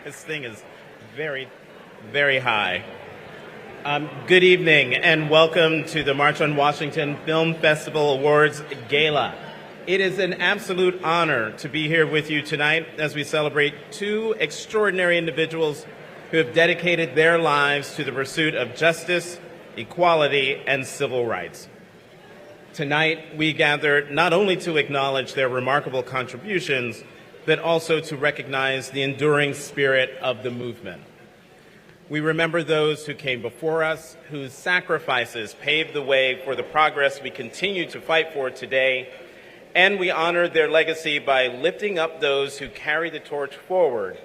This thing is very, very high. Good evening and welcome to the March on Washington Film Festival Awards Gala. It is an absolute honor to be here with you tonight as we celebrate two extraordinary individuals who have dedicated their lives to the pursuit of justice, equality, and civil rights. Tonight, we gather not only to acknowledge their remarkable contributions, but also to recognize the enduring spirit of the movement. We remember those who came before us, whose sacrifices paved the way for the progress we continue to fight for today, and we honor their legacy by lifting up those who carry the torch forward,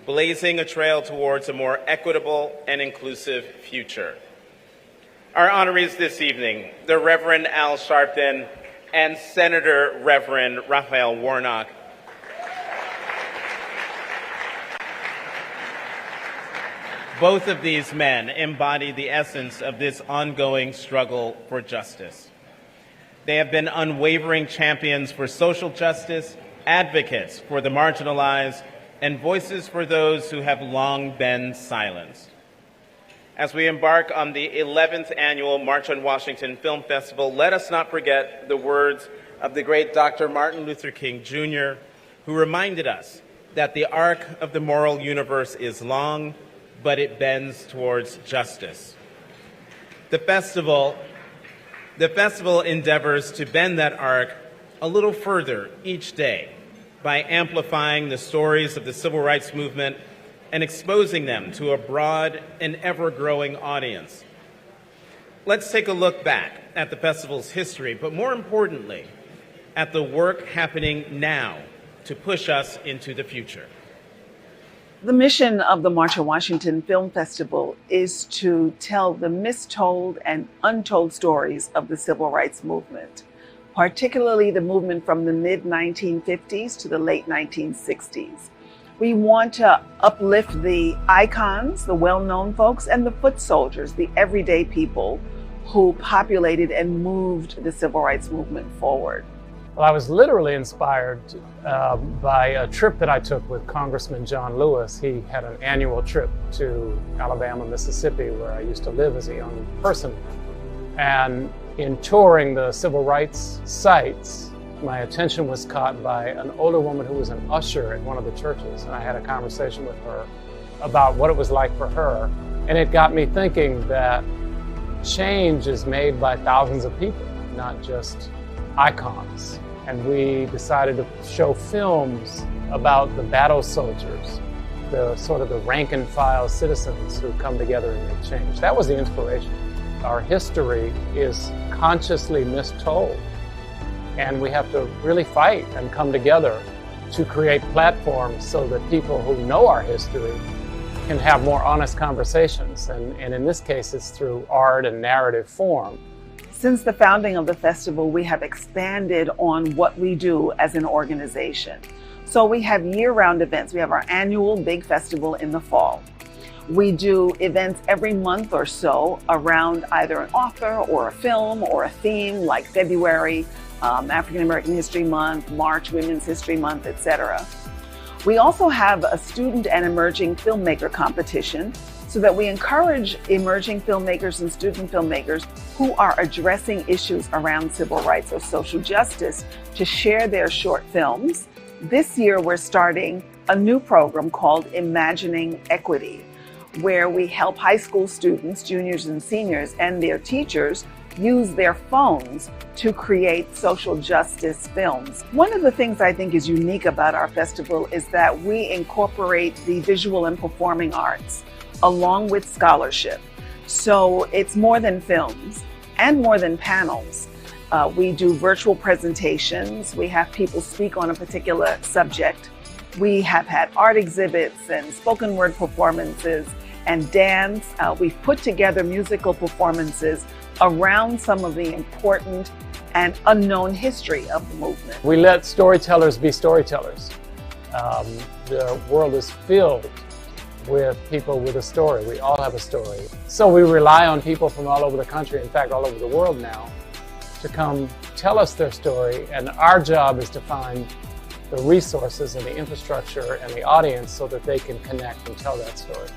blazing a trail towards a more equitable and inclusive future. Our honorees this evening, the Reverend Al Sharpton and Senator Reverend Rafael Warnock. Both of these men embody the essence of this ongoing struggle for justice. They have been unwavering champions for social justice, advocates for the marginalized, and voices for those who have long been silenced. As we embark on the 11th annual March on Washington Film Festival, let us not forget the words of the great Dr. Martin Luther King Jr., who reminded us that the arc of the moral universe is long, but it bends towards justice. The festival endeavors to bend that arc a little further each day by amplifying the stories of the civil rights movement and exposing them to a broad and ever-growing audience. Let's take a look back at the festival's history, but more importantly, at the work happening now to push us into the future. The mission of the March on Washington Film Festival is to tell the mistold and untold stories of the civil rights movement, particularly the movement from the mid-1950s to the late 1960s. We want to uplift the icons, the well-known folks, and the foot soldiers, the everyday people who populated and moved the civil rights movement forward. Well, I was literally inspired by a trip that I took with Congressman John Lewis. He had an annual trip to Alabama, Mississippi, where I used to live as a young person. And in touring the civil rights sites, my attention was caught by an older woman who was an usher at one of the churches. And I had a conversation with her about what it was like for her. And it got me thinking that change is made by thousands of people, not just icons. And we decided to show films about the battle soldiers, the sort of the rank and file citizens who come together and make change. That was the inspiration. Our history is consciously mistold, and we have to really fight and come together to create platforms so that people who know our history can have more honest conversations. And in this case, it's through art and narrative form. Since the founding of the festival, we have expanded on what we do as an organization. So we have year-round events. We have our annual big festival in the fall. We do events every month or so around either an author or a film or a theme, like February, African American History Month, March, Women's History Month, etc. We also have a student and emerging filmmaker competition so that we encourage emerging filmmakers and student filmmakers who are addressing issues around civil rights or social justice to share their short films. This year, we're starting a new program called Imagining Equity, where we help high school students, juniors and seniors, and their teachers use their phones to create social justice films. One of the things I think is unique about our festival is that we incorporate the visual and performing arts along with scholarship. So it's more than films and more than panels. We do virtual presentations. We have people speak on a particular subject. We have had art exhibits and spoken word performances and dance. We've put together musical performances around some of the important and unknown history of the movement. We let storytellers be storytellers. The world is filled with people with a story. We all have a story. So we rely on people from all over the country, in fact all over the world now, to come tell us their story, and our job is to find the resources and the infrastructure and the audience so that they can connect and tell that story.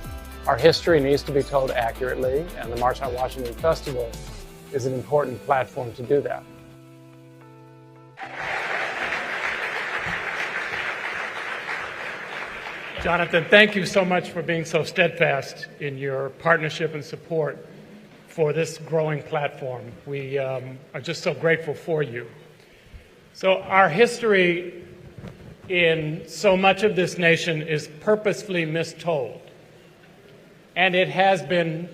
Our history needs to be told accurately, and the March on Washington Festival is an important platform to do that. Jonathan, thank you so much for being so steadfast in your partnership and support for this growing platform. We are just so grateful for you. So our history in so much of this nation is purposefully mistold, and it has been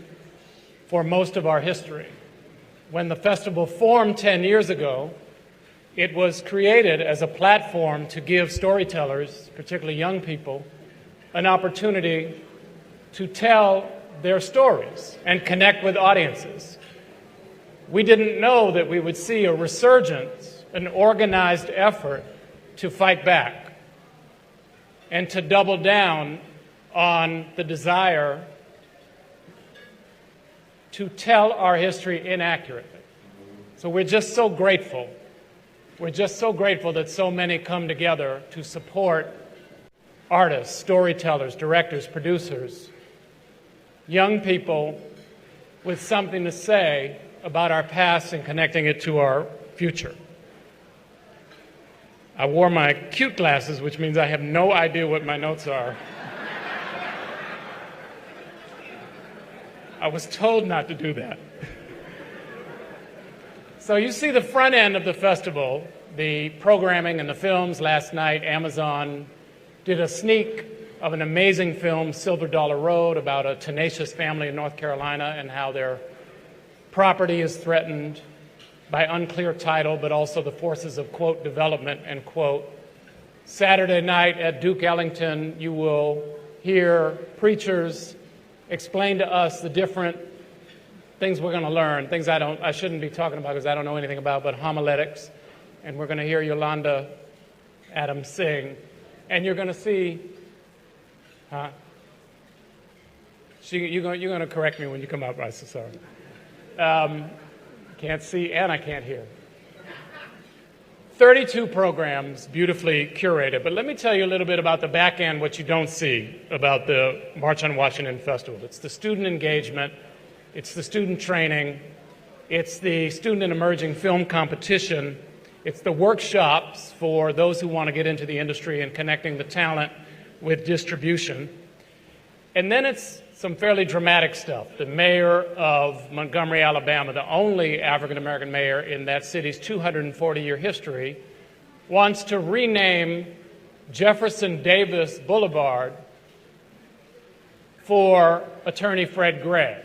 for most of our history. When the festival formed 10 years ago, it was created as a platform to give storytellers, particularly young people, an opportunity to tell their stories and connect with audiences. We didn't know that we would see a resurgence, an organized effort to fight back and to double down on the desire to tell our history inaccurately. So we're just so grateful. We're just so grateful that so many come together to support artists, storytellers, directors, producers, young people with something to say about our past and connecting it to our future. I wore my cute glasses, which means I have no idea what my notes are. I was told not to do that. So you see the front end of the festival, the programming and the films. Last night, Amazon did a sneak of an amazing film, Silver Dollar Road, about a tenacious family in North Carolina and how their property is threatened by unclear title, but also the forces of, quote, development, end quote. Saturday night at Duke Ellington, you will hear preachers explain to us the different things we're going to learn, things I shouldn't be talking about because I don't know anything about, but homiletics. And we're going to hear Yolanda Adams sing. And you're going to see, you're going to correct me when you come up, I'm so sorry. Can't see and I can't hear. 32 programs, beautifully curated. But let me tell you a little bit about the back end, what you don't see about the March on Washington Festival. It's the student engagement, it's the student training, it's the student and emerging film competition, it's the workshops for those who want to get into the industry and connecting the talent with distribution. And then it's some fairly dramatic stuff. The mayor of Montgomery, Alabama, the only African-American mayor in that city's 240-year history, wants to rename Jefferson Davis Boulevard for attorney Fred Gregg.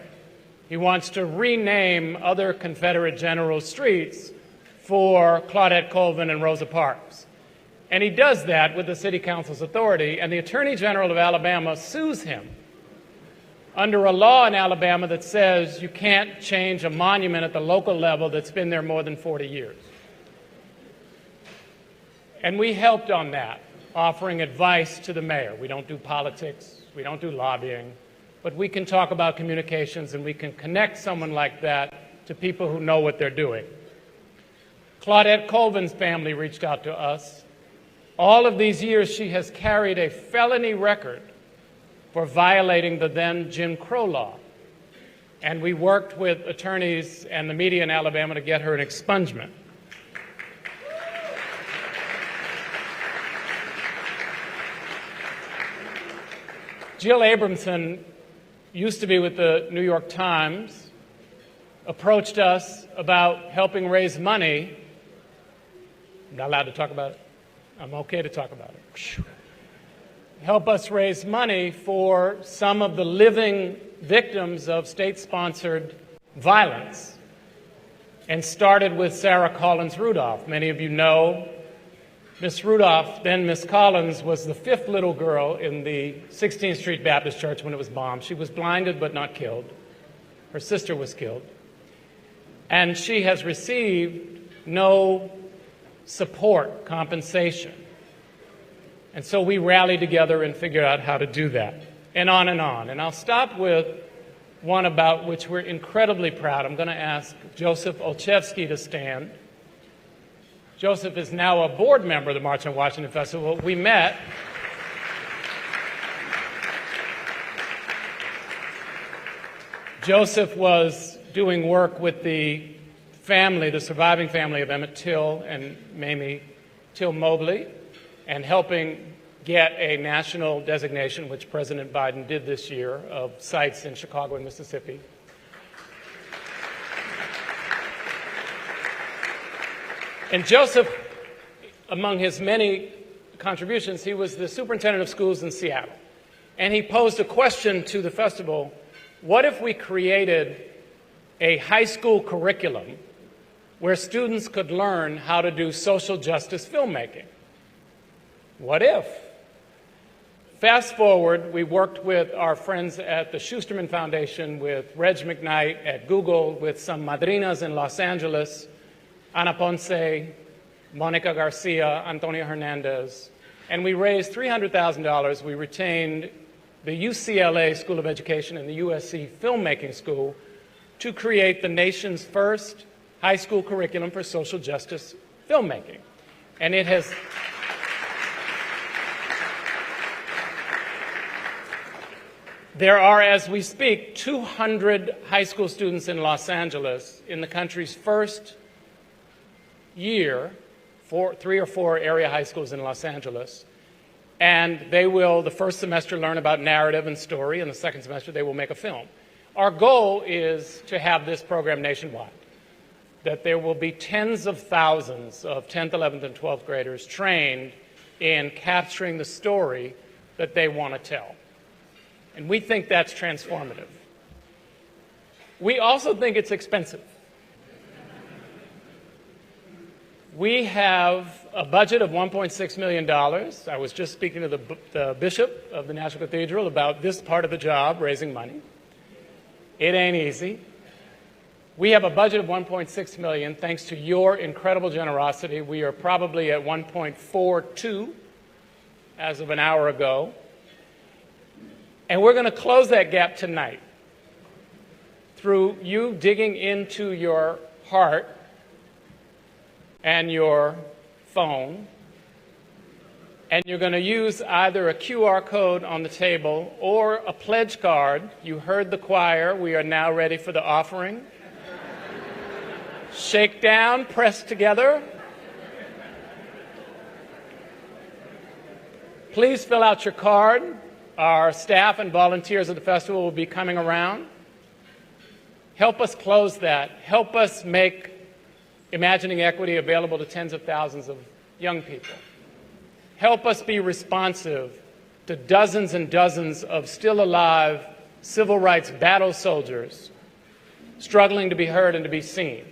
He wants to rename other Confederate general streets for Claudette Colvin and Rosa Parks. And he does that with the city council's authority, and the Attorney General of Alabama sues him under a law in Alabama that says you can't change a monument at the local level that's been there more than 40 years. And we helped on that, offering advice to the mayor. We don't do politics, we don't do lobbying, but we can talk about communications and we can connect someone like that to people who know what they're doing. Claudette Colvin's family reached out to us. All of these years, she has carried a felony record for violating the then Jim Crow law. And we worked with attorneys and the media in Alabama to get her an expungement. Jill Abramson used to be with the New York Times, approached us about helping raise money. I'm not allowed to talk about it. I'm okay to talk about it. Help us raise money for some of the living victims of state-sponsored violence, and started with Sarah Collins Rudolph. Many of you know Miss Rudolph, then Miss Collins, was the fifth little girl in the 16th Street Baptist Church when it was bombed. She was blinded but not killed. Her sister was killed. And she has received no support, compensation. And so we rallied together and figured out how to do that, and on and on. And I'll stop with one about which we're incredibly proud. I'm going to ask Joseph Olszewski to stand. Joseph is now a board member of the March on Washington Festival. We met Joseph was doing work with the family, the surviving family of Emmett Till and Mamie Till Mobley, and helping get a national designation, which President Biden did this year, of sites in Chicago and Mississippi. And Joseph, among his many contributions, he was the superintendent of schools in Seattle. And he posed a question to the festival: what if we created a high school curriculum where students could learn how to do social justice filmmaking? What if? Fast forward, we worked with our friends at the Schusterman Foundation, with Reg McKnight at Google, with some madrinas in Los Angeles, Ana Ponce, Monica Garcia, Antonio Hernandez, and we raised $300,000. We retained the UCLA School of Education and the USC Filmmaking School to create the nation's first high school curriculum for social justice filmmaking. And it has... There are, as we speak, 200 high school students in Los Angeles in the country's first year, 3 or 4 area high schools in Los Angeles. And they will, the first semester, learn about narrative and story, and the second semester they will make a film. Our goal is to have this program nationwide, that there will be tens of thousands of 10th, 11th, and 12th graders trained in capturing the story that they want to tell. And we think that's transformative. We also think it's expensive. We have a budget of $1.6 million. I was just speaking to the bishop of the National Cathedral about this part of the job, raising money. It ain't easy. We have a budget of $1.6 million. Thanks to your incredible generosity, we are probably at 1.42 as of an hour ago. And we're going to close that gap tonight through you digging into your heart and your phone, and you're going to use either a QR code on the table or a pledge card. You heard the choir. We are now ready for the offering. Shake down, press together. Please fill out your card. Our staff and volunteers of the festival will be coming around. Help us close that. Help us make Imagining Equity available to tens of thousands of young people. Help us be responsive to dozens and dozens of still alive civil rights battle soldiers struggling to be heard and to be seen.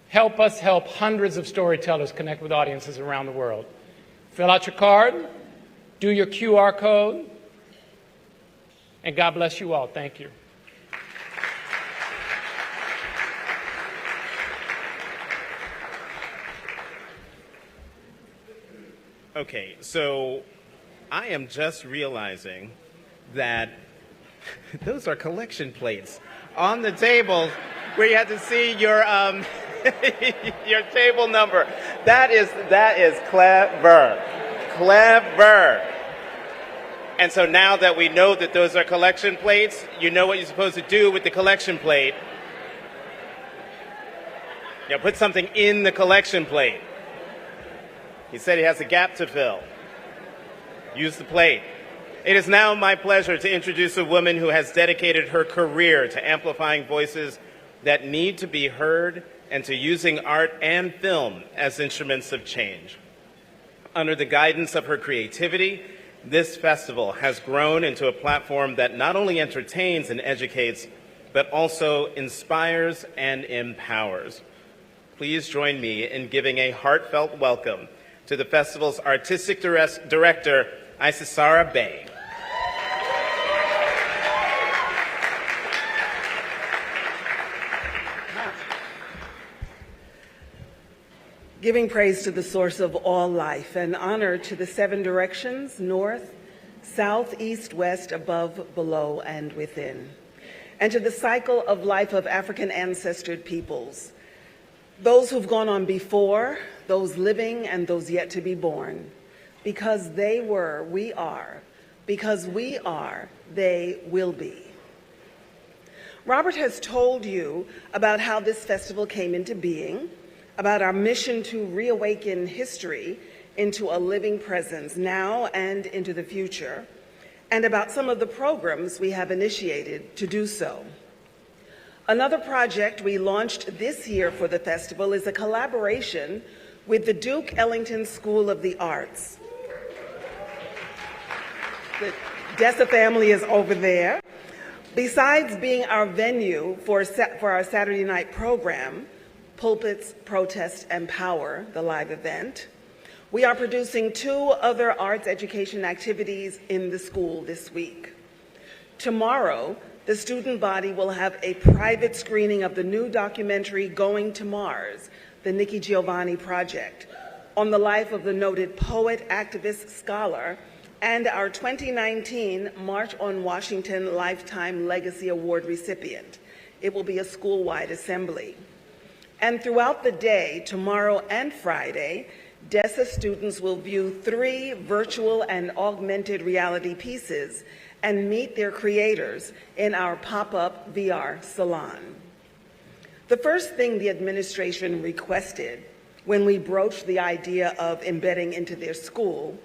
Help us help hundreds of storytellers connect with audiences around the world. Fill out your card, do your QR code, and God bless you all. Thank you. Okay, so I am just realizing that those are collection plates on the table where you have to see your your table number. That is clever. Clever. And so now that we know that those are collection plates, you know what you're supposed to do with the collection plate. You put something in the collection plate. He said he has a gap to fill. Use the plate. It is now my pleasure to introduce a woman who has dedicated her career to amplifying voices that need to be heard and to using art and film as instruments of change. Under the guidance of her creativity, this festival has grown into a platform that not only entertains and educates, but also inspires and empowers. Please join me in giving a heartfelt welcome to the festival's artistic director, Isisara Bey. Giving praise to the source of all life and honor to the 7 directions, north, south, east, west, above, below, and within. And to the cycle of life of African ancestral peoples, those who've gone on before, those living and those yet to be born. Because they were, we are. Because we are, they will be. Robert has told you about how this festival came into being, about our mission to reawaken history into a living presence now and into the future, and about some of the programs we have initiated to do so. Another project we launched this year for the festival is a collaboration with the Duke Ellington School of the Arts. The Dessa family is over there. Besides being our venue for our Saturday night program, Pulpits, Protest, and Power, the live event, we are producing 2 other arts education activities in the school this week. Tomorrow, the student body will have a private screening of the new documentary Going to Mars, the Nikki Giovanni Project, on the life of the noted poet, activist, scholar, and our 2019 March on Washington Lifetime Legacy Award recipient. It will be a school-wide assembly. And throughout the day, tomorrow and Friday, Dessa students will view 3 virtual and augmented reality pieces and meet their creators in our pop-up VR salon. The first thing the administration requested when we broached the idea of embedding into their school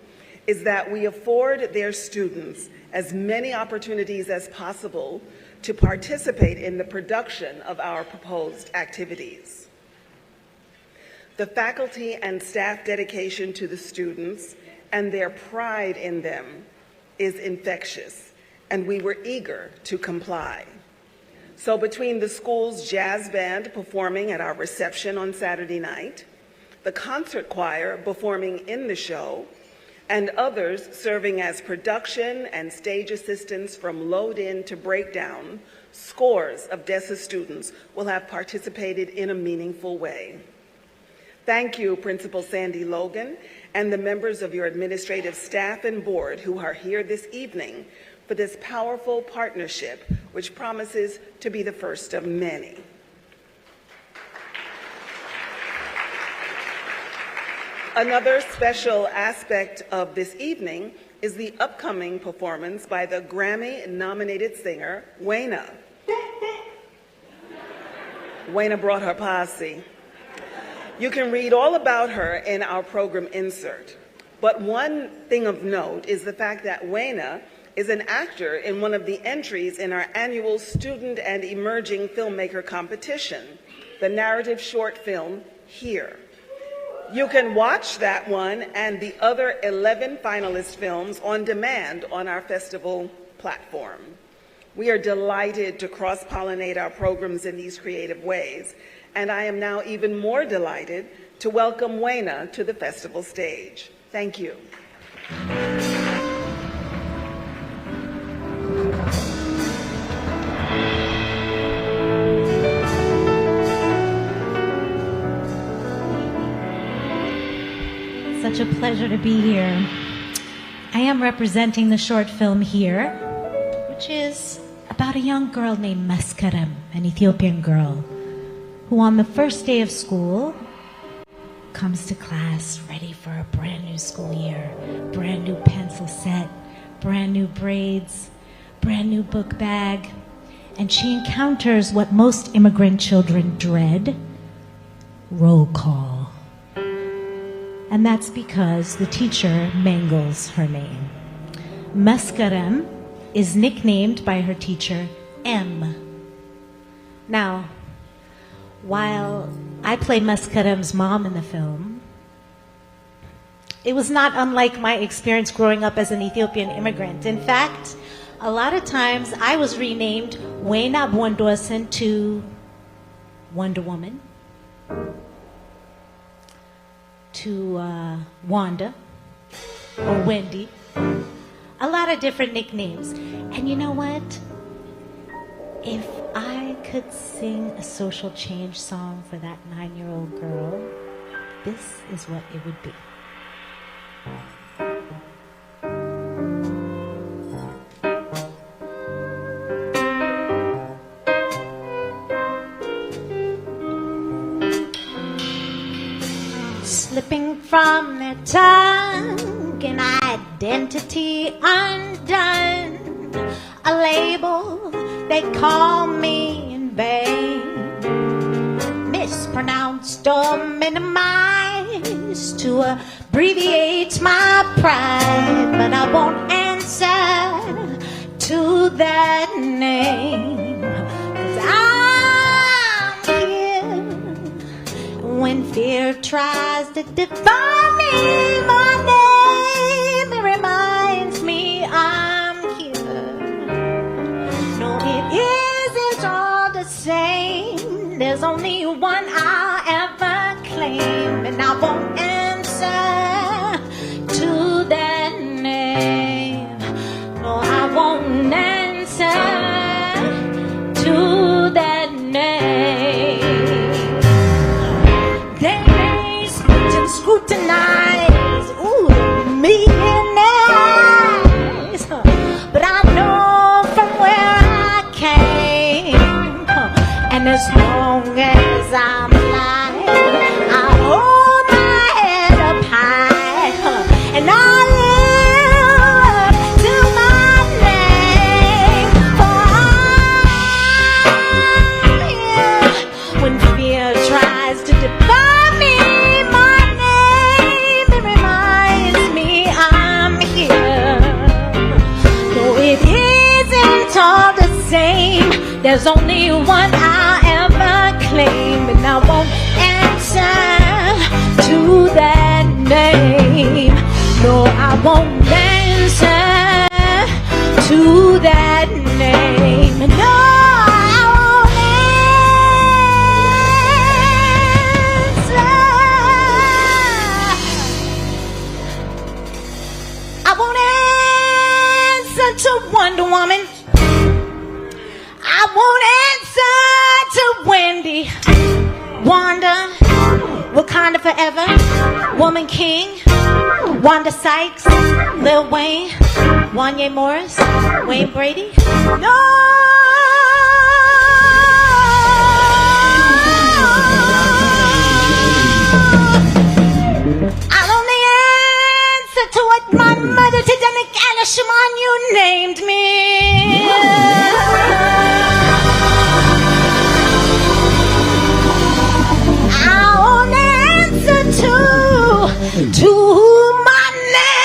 is that we afford their students as many opportunities as possible to participate in the production of our proposed activities. The faculty and staff dedication to the students and their pride in them is infectious, and we were eager to comply. So between the school's jazz band performing at our reception on Saturday night, the concert choir performing in the show, and others serving as production and stage assistants from load-in to breakdown, scores of Dessa students will have participated in a meaningful way. Thank you, Principal Sandy Logan, and the members of your administrative staff and board who are here this evening for this powerful partnership, which promises to be the first of many. Another special aspect of this evening is the upcoming performance by the Grammy-nominated singer, Wayna. Wayna brought her posse. You can read all about her in our program insert. But one thing of note is the fact that Wayna is an actor in one of the entries in our annual Student and Emerging Filmmaker Competition, the narrative short film, Here. You can watch that one and the other 11 finalist films on demand on our festival platform. We are delighted to cross-pollinate our programs in these creative ways, and I am now even more delighted to welcome Wayna to the festival stage. Thank you. Such a pleasure to be here. I am representing the short film Here, which is about a young girl named Maskarem, an Ethiopian girl, who on the first day of school comes to class ready for a brand new school year, brand new pencil set, brand new braids, brand new book bag, and she encounters what most immigrant children dread, roll call. And that's because the teacher mangles her name. Maskarem is nicknamed by her teacher M. Now, while I play Maskarem's mom in the film, it was not unlike my experience growing up as an Ethiopian immigrant. In fact, a lot of times I was renamed Wayna Bwondosen to Wonder Woman, to Wanda or Wendy, a lot of different nicknames. And you know what? If I could sing a social change song for that 9-year-old girl, this is what it would be. slipping from their tongue, an identity undone, a label they call me in vain, mispronounced or minimized to abbreviate my pride, but I won't answer to that name, 'cause I'm here when fear tries to define me. My name, it reminds me I'm here. No, it isn't all the same. There's only one I'll ever claim, and I won't answer to that name. No, I won't answer to that name. They may spit and scrutinize, ooh, me and eyes, but I know from where I came, and as long as I'm alive, I hold my head up high, and I live to my name, for I'm here when fear tries to define me. My name, it reminds me I'm here. No, it isn't all the same. There's only one I'll ever claim, and I won't answer to that name. No, I won't answer to that name. No, I won't answer. I won't answer to Wonder Woman. I won't answer to Wendy, Wanda, Wakanda Forever, Woman King, Wanda Sykes, Lil Wayne, Wanye Morris, Wayne Brady. No! I'll only answer to what my mother, Titanic, Anna Shaman, you named me. I'll answer to my name.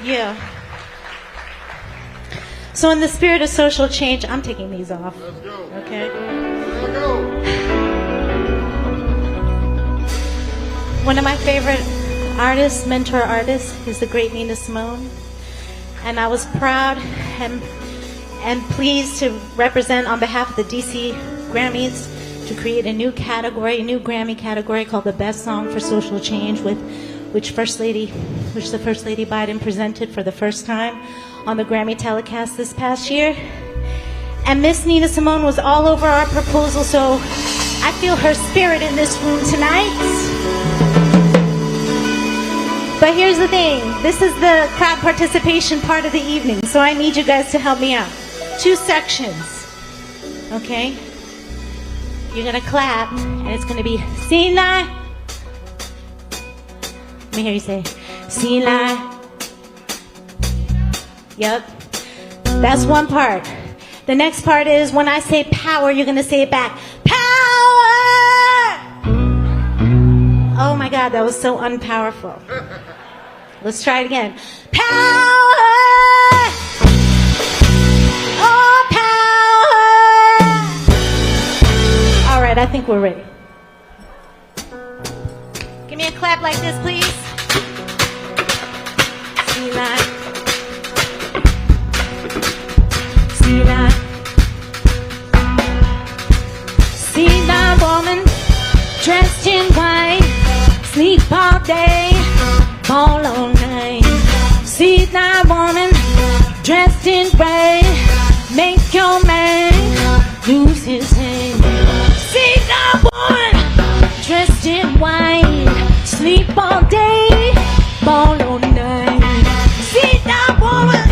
Yeah. So in the spirit of social change, I'm taking these off. Let's go. Okay. Let's go. One of my favorite artists, mentor artists, is the great Nina Simone. And I was proud and pleased to represent on behalf of the DC Grammys to create a new category, a new Grammy category called the Best Song for Social Change, which the First Lady Biden presented for the first time on the Grammy telecast this past year. And Miss Nina Simone was all over our proposal, so I feel her spirit in this room tonight. But here's the thing, this is the crowd participation part of the evening, so I need you guys to help me out. 2 sections, okay? You're gonna clap, and it's gonna be Sina. Let me hear you say, Sina. Yep, that's one part. The next part is when I say power, you're gonna say it back. Power! Oh my God, that was so unpowerful. Let's try it again. Power! Oh, power! All right, I think we're ready. Give me a clap like this, please. See that? See that? See that woman dressed in white, sleep all day, all night. See that woman dressed in red, make your man lose his head. See that woman dressed in white, all day, ball all night. See that woman,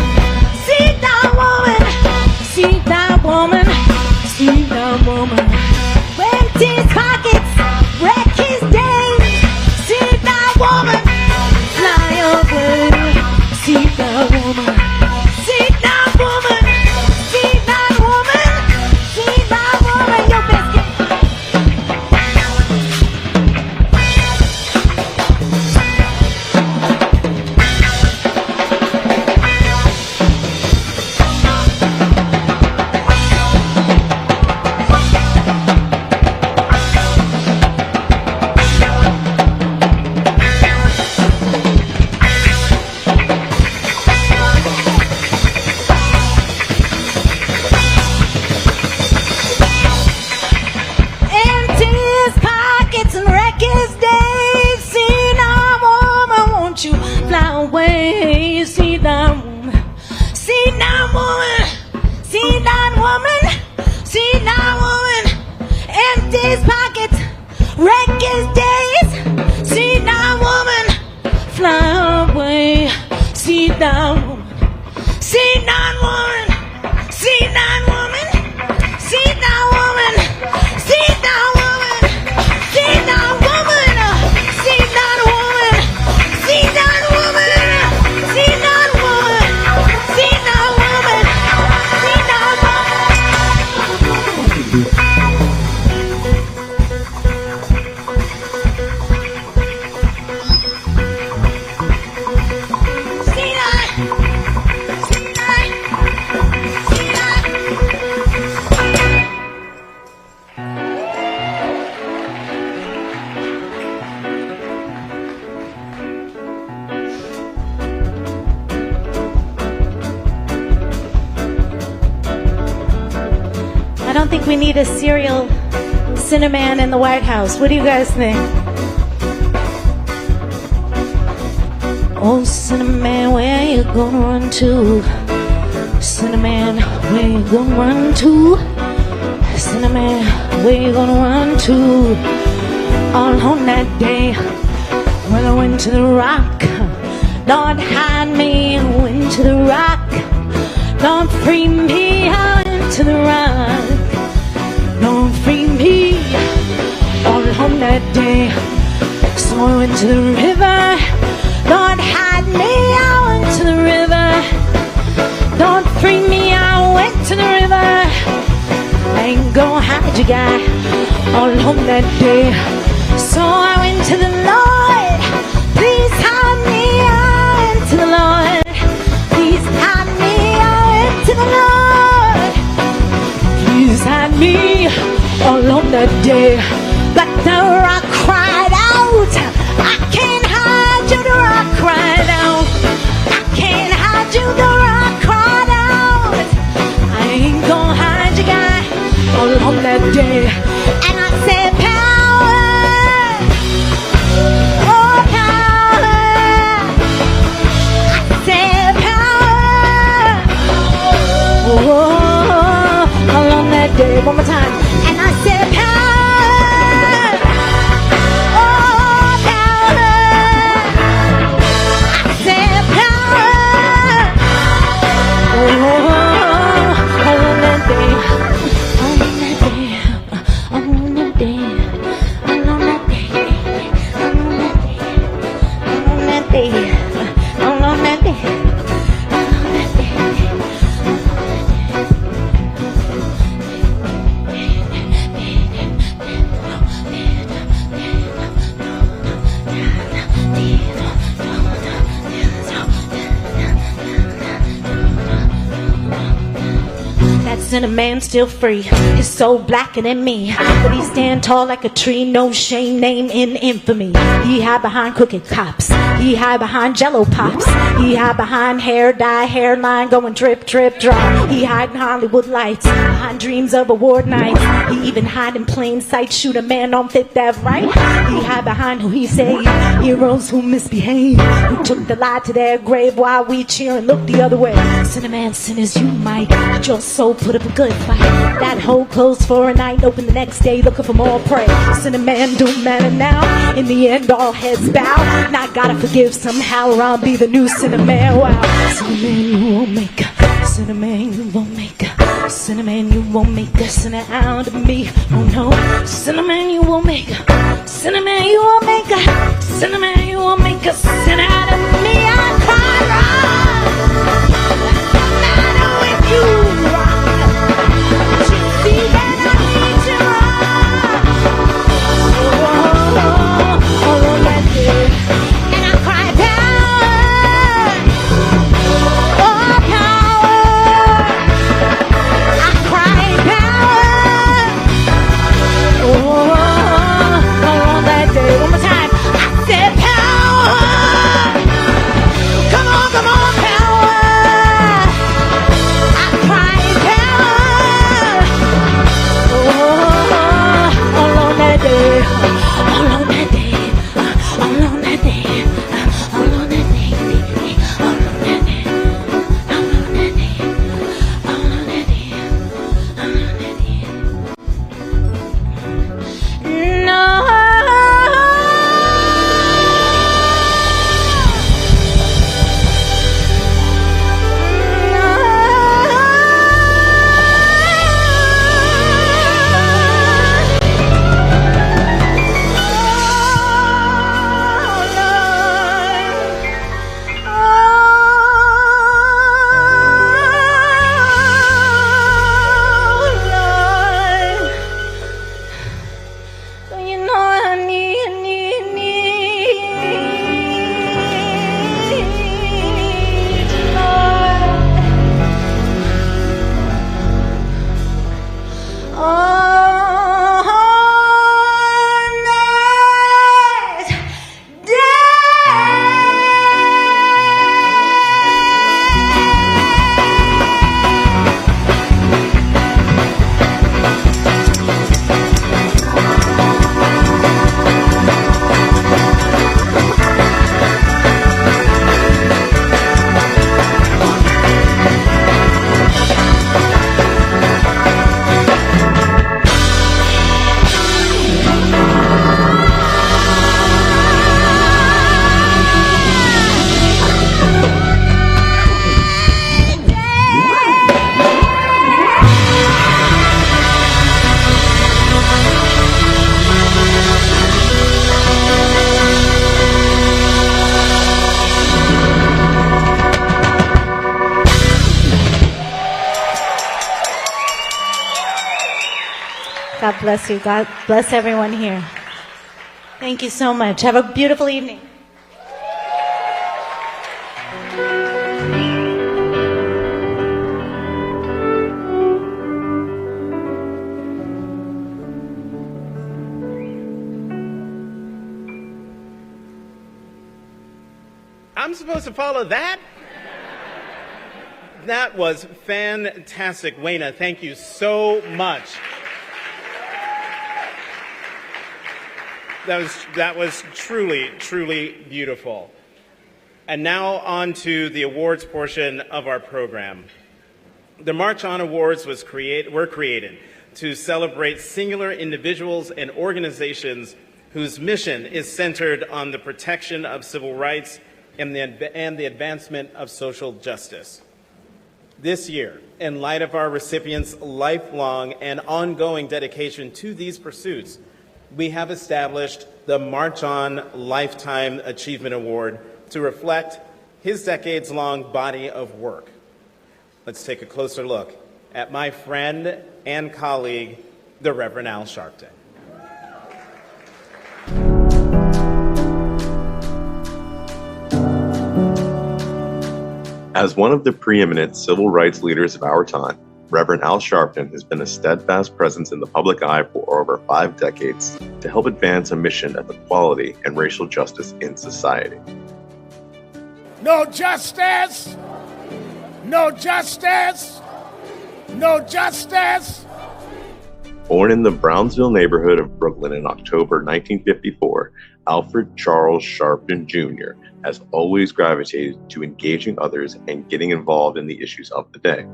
see that woman, see that woman, see that woman. Empty his pockets, wreck his day. See that woman, fly away. See that woman, see that woman, see that woman, see that woman. Your biscuit. Empty his pockets and wreck his days. See that woman, won't you fly away? See that woman, see that woman, see that woman, see that woman. Empty his pockets, wreck his days. See that woman, fly away. See that woman, see that woman, see that woman, see that woman, see that woman, see that woman, see that woman, see that woman, see that woman, see that woman, see that woman. See that, see that, see that. I don't think we need a serial Cinnamon in the White House. What do you guys think? Oh, Cinnamon, where you gonna run to? Cinnamon, where you gonna run to? Cinnamon, where you gonna run to? All on that day when I went to the rock, Lord, hide me and went to the rock. Lord, free me, I went to the rock. Lord, free me, all on that day. So I went to the river. Lord, hide me, I went to the river. Lord, free me, I went to the river. I ain't gonna hide you, guy, all on that day. So I went to the Lord. Please hide me, I went to the Lord. Please hide me, I went to the Lord. Please hide me, all on that day. But the rock cried out, I can't hide you, the rock cried out. I can't hide you, the rock cried out. I ain't gonna hide you, guy, all on that day. And I said, power, oh power. I said, power, oh, all on that day. One more time. And I said, power, oh power. I said, power, oh, all on that day. On that day, on that day, on that day, on that day, on that day, That Cinnamon still free. His soul blacker than me, but he stand tall like a tree. No shame, name in infamy. He hide behind crooked cops. He hide behind Jello pops. He hide behind hair dye, hairline going drip, drip, drop. He hide in Hollywood lights, behind dreams of award nights. He even hide in plain sight, shoot a man on Fifth Ave, right? He hide behind who he say, heroes who misbehave, who took the lie to their grave while we cheer and look the other way. Cinnamon, sin as you might, but your soul put up a good fight. That hole closed for a night, open the next day looking for more prey. Cinnamon don't matter now, in the end all heads bow. Not gotta forgive somehow, or I'll be the new Cinnamon. Wow, Cinnamon you won't make a, Cinnamon you won't make a, Cinnamon you won't make a sinner out of me. Oh no, Cinnamon you won't make a, Cinnamon you won't make a, Cinnamon you won't make a sinner out of me. I cry right, no matter when you rock, you see that I need you right. Oh, that day, and I cry power, oh power, I cry power, oh that day. One more time, I said power, come on, power, I cry power, oh, all on that day, all on that day, all on that day, all on that day, all on that day, all on that day, all on that day, all on that day. No. God bless you. God bless everyone here. Thank you so much. Have a beautiful evening. I'm supposed to follow that? That was fantastic. Wayna, thank you so much. That was truly, truly beautiful. And now on to the awards portion of our program. The March On Awards were created to celebrate singular individuals and organizations whose mission is centered on the protection of civil rights and the advancement of social justice. This year, in light of our recipients' lifelong and ongoing dedication to these pursuits, we have established the March On Lifetime Achievement Award to reflect his decades-long body of work. Let's take a closer look at my friend and colleague, the Reverend Al Sharpton. As one of the preeminent civil rights leaders of our time, Reverend Al Sharpton has been a steadfast presence in the public eye for over 5 decades to help advance a mission of equality and racial justice in society. No justice. No justice. No justice. Born in the Brownsville neighborhood of Brooklyn in October 1954, Alfred Charles Sharpton Jr. has always gravitated to engaging others and getting involved in the issues of the day.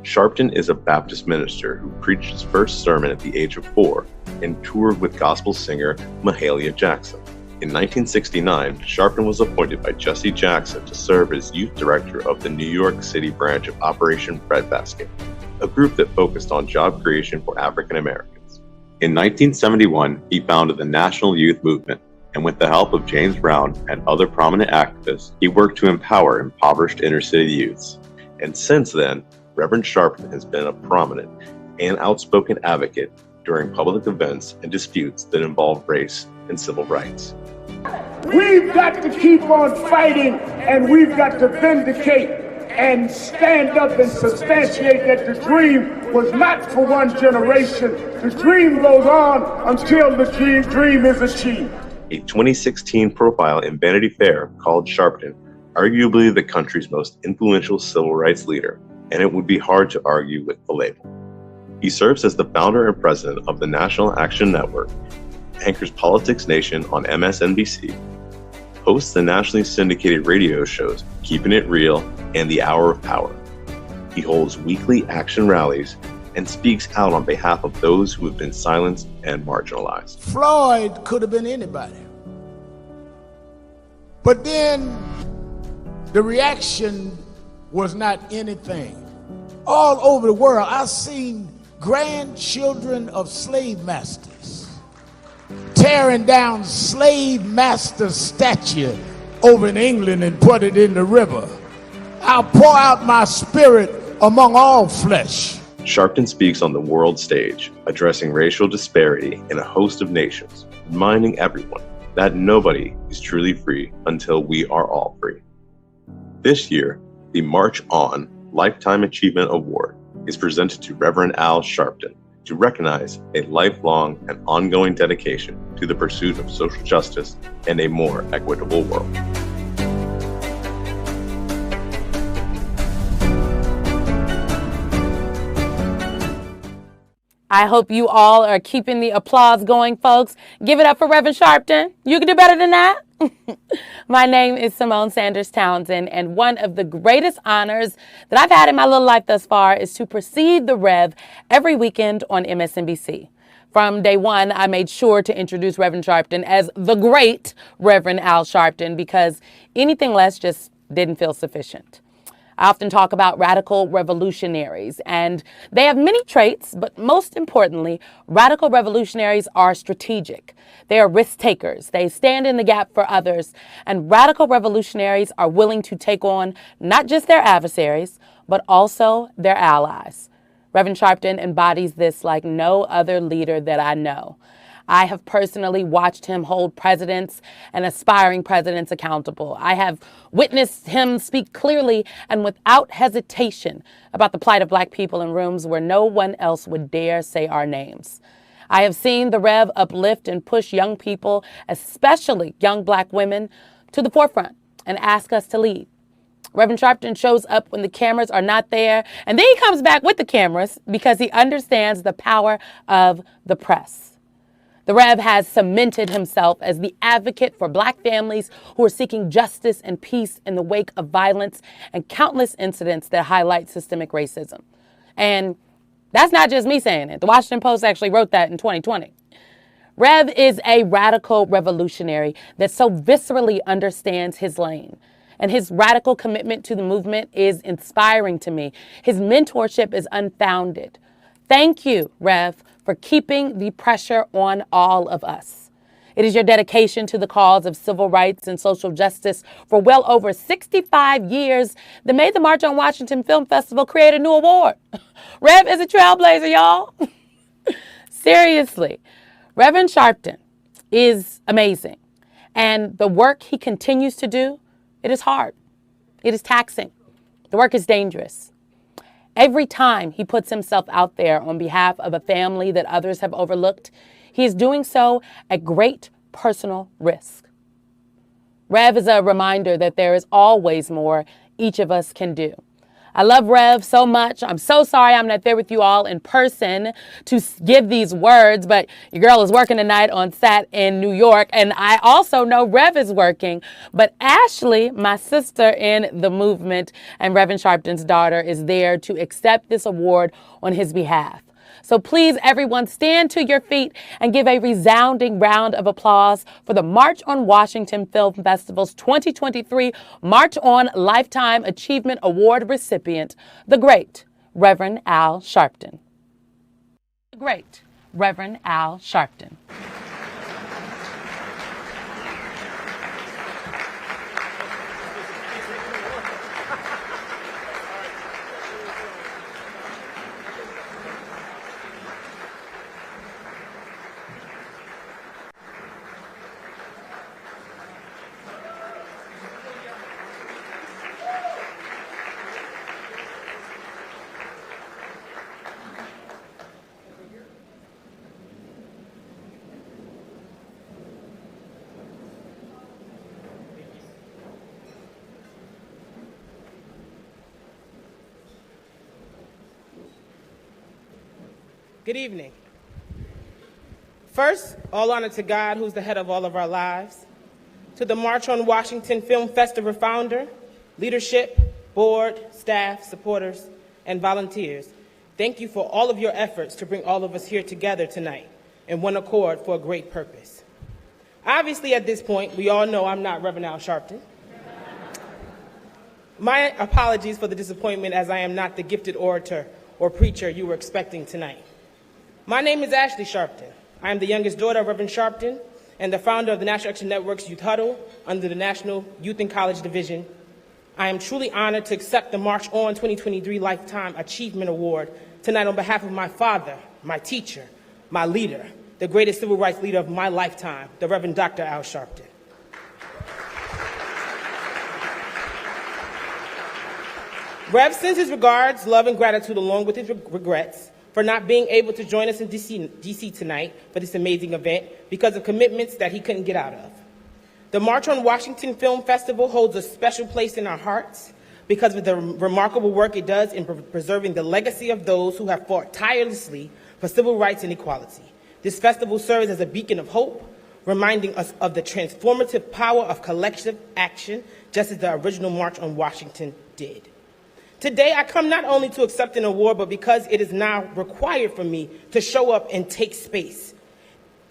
Sharpton is a Baptist minister who preached his first sermon at the age of 4 and toured with gospel singer Mahalia Jackson. In 1969, Sharpton was appointed by Jesse Jackson to serve as youth director of the New York City branch of Operation Breadbasket, a group that focused on job creation for African Americans. In 1971, he founded the National Youth Movement, and with the help of James Brown and other prominent activists, he worked to empower impoverished inner-city youths. And since then, Reverend Sharpton has been a prominent and outspoken advocate during public events and disputes that involve race and civil rights. We've got to keep on fighting, and we've got to vindicate and stand up and substantiate that the dream was not for one generation. The dream goes on until the dream is achieved. A 2016 profile in Vanity Fair called Sharpton arguably the country's most influential civil rights leader, and it would be hard to argue with the label. He serves as the founder and president of the National Action Network, anchors Politics Nation on MSNBC, hosts the nationally syndicated radio shows Keeping It Real and The Hour of Power. He holds weekly action rallies and speaks out on behalf of those who have been silenced and marginalized. Floyd could have been anybody. But then the reaction was not anything. All over the world, I've seen grandchildren of slave masters tearing down slave master statue over in England and put it in the river. I'll pour out my spirit among all flesh. Sharpton speaks on the world stage, addressing racial disparity in a host of nations, reminding everyone that nobody is truly free until we are all free. This year, the March On Lifetime Achievement Award is presented to Reverend Al Sharpton to recognize a lifelong and ongoing dedication to the pursuit of social justice and a more equitable world. I hope you all are keeping the applause going, folks. Give it up for Reverend Sharpton. You can do better than that. My name is Simone Sanders Townsend, and one of the greatest honors that I've had in my little life thus far is to precede the Rev every weekend on MSNBC. From day one, I made sure to introduce Reverend Sharpton as the great Reverend Al Sharpton because anything less just didn't feel sufficient. I often talk about radical revolutionaries, and they have many traits, but most importantly, radical revolutionaries are strategic. They are risk takers. They stand in the gap for others, and radical revolutionaries are willing to take on not just their adversaries, but also their allies. Reverend Sharpton embodies this like no other leader that I know. I have personally watched him hold presidents and aspiring presidents accountable. I have witnessed him speak clearly and without hesitation about the plight of Black people in rooms where no one else would dare say our names. I have seen the Rev uplift and push young people, especially young Black women, to the forefront and ask us to lead. Reverend Sharpton shows up when the cameras are not there, and then he comes back with the cameras because he understands the power of the press. The Rev has cemented himself as the advocate for Black families who are seeking justice and peace in the wake of violence and countless incidents that highlight systemic racism. And that's not just me saying it. The Washington Post actually wrote that in 2020. Rev is a radical revolutionary that so viscerally understands his lane. And his radical commitment to the movement is inspiring to me. His mentorship is unfounded. Thank you, Rev, for keeping the pressure on all of us. It is your dedication to the cause of civil rights and social justice for well over 65 years that made the March on Washington Film Festival create a new award. Rev is a trailblazer, y'all. Seriously, Reverend Sharpton is amazing. And the work he continues to do, it is hard. It is taxing. The work is dangerous. Every time he puts himself out there on behalf of a family that others have overlooked, he is doing so at great personal risk. Rev is a reminder that there is always more each of us can do. I love Rev so much. I'm so sorry I'm not there with you all in person to give these words, but your girl is working tonight on set in New York, and I also know Rev is working. But Ashley, my sister in the movement and Reverend Sharpton's daughter, is there to accept this award on his behalf. So please, everyone, stand to your feet and give a resounding round of applause for the March on Washington Film Festival's 2023 March on Lifetime Achievement Award recipient, the great Reverend Al Sharpton. The great Reverend Al Sharpton. Good evening. First, all honor to God, who's the head of all of our lives. To the March on Washington Film Festival founder, leadership, board, staff, supporters, and volunteers, thank you for all of your efforts to bring all of us here together tonight in one accord for a great purpose. Obviously, at this point, we all know I'm not Reverend Al Sharpton. My apologies for the disappointment, as I am not the gifted orator or preacher you were expecting tonight. My name is Ashley Sharpton. I am the youngest daughter of Reverend Sharpton and the founder of the National Action Network's Youth Huddle under the National Youth and College Division. I am truly honored to accept the March On 2023 Lifetime Achievement Award tonight on behalf of my father, my teacher, my leader, the greatest civil rights leader of my lifetime, the Reverend Dr. Al Sharpton. Rev sends his regards, love, and gratitude along with his regrets for not being able to join us in DC tonight for this amazing event because of commitments that he couldn't get out of. The March on Washington Film Festival holds a special place in our hearts because of the remarkable work it does in preserving the legacy of those who have fought tirelessly for civil rights and equality. This festival serves as a beacon of hope, reminding us of the transformative power of collective action, just as the original March on Washington did. Today, I come not only to accept an award, but because it is now required for me to show up and take space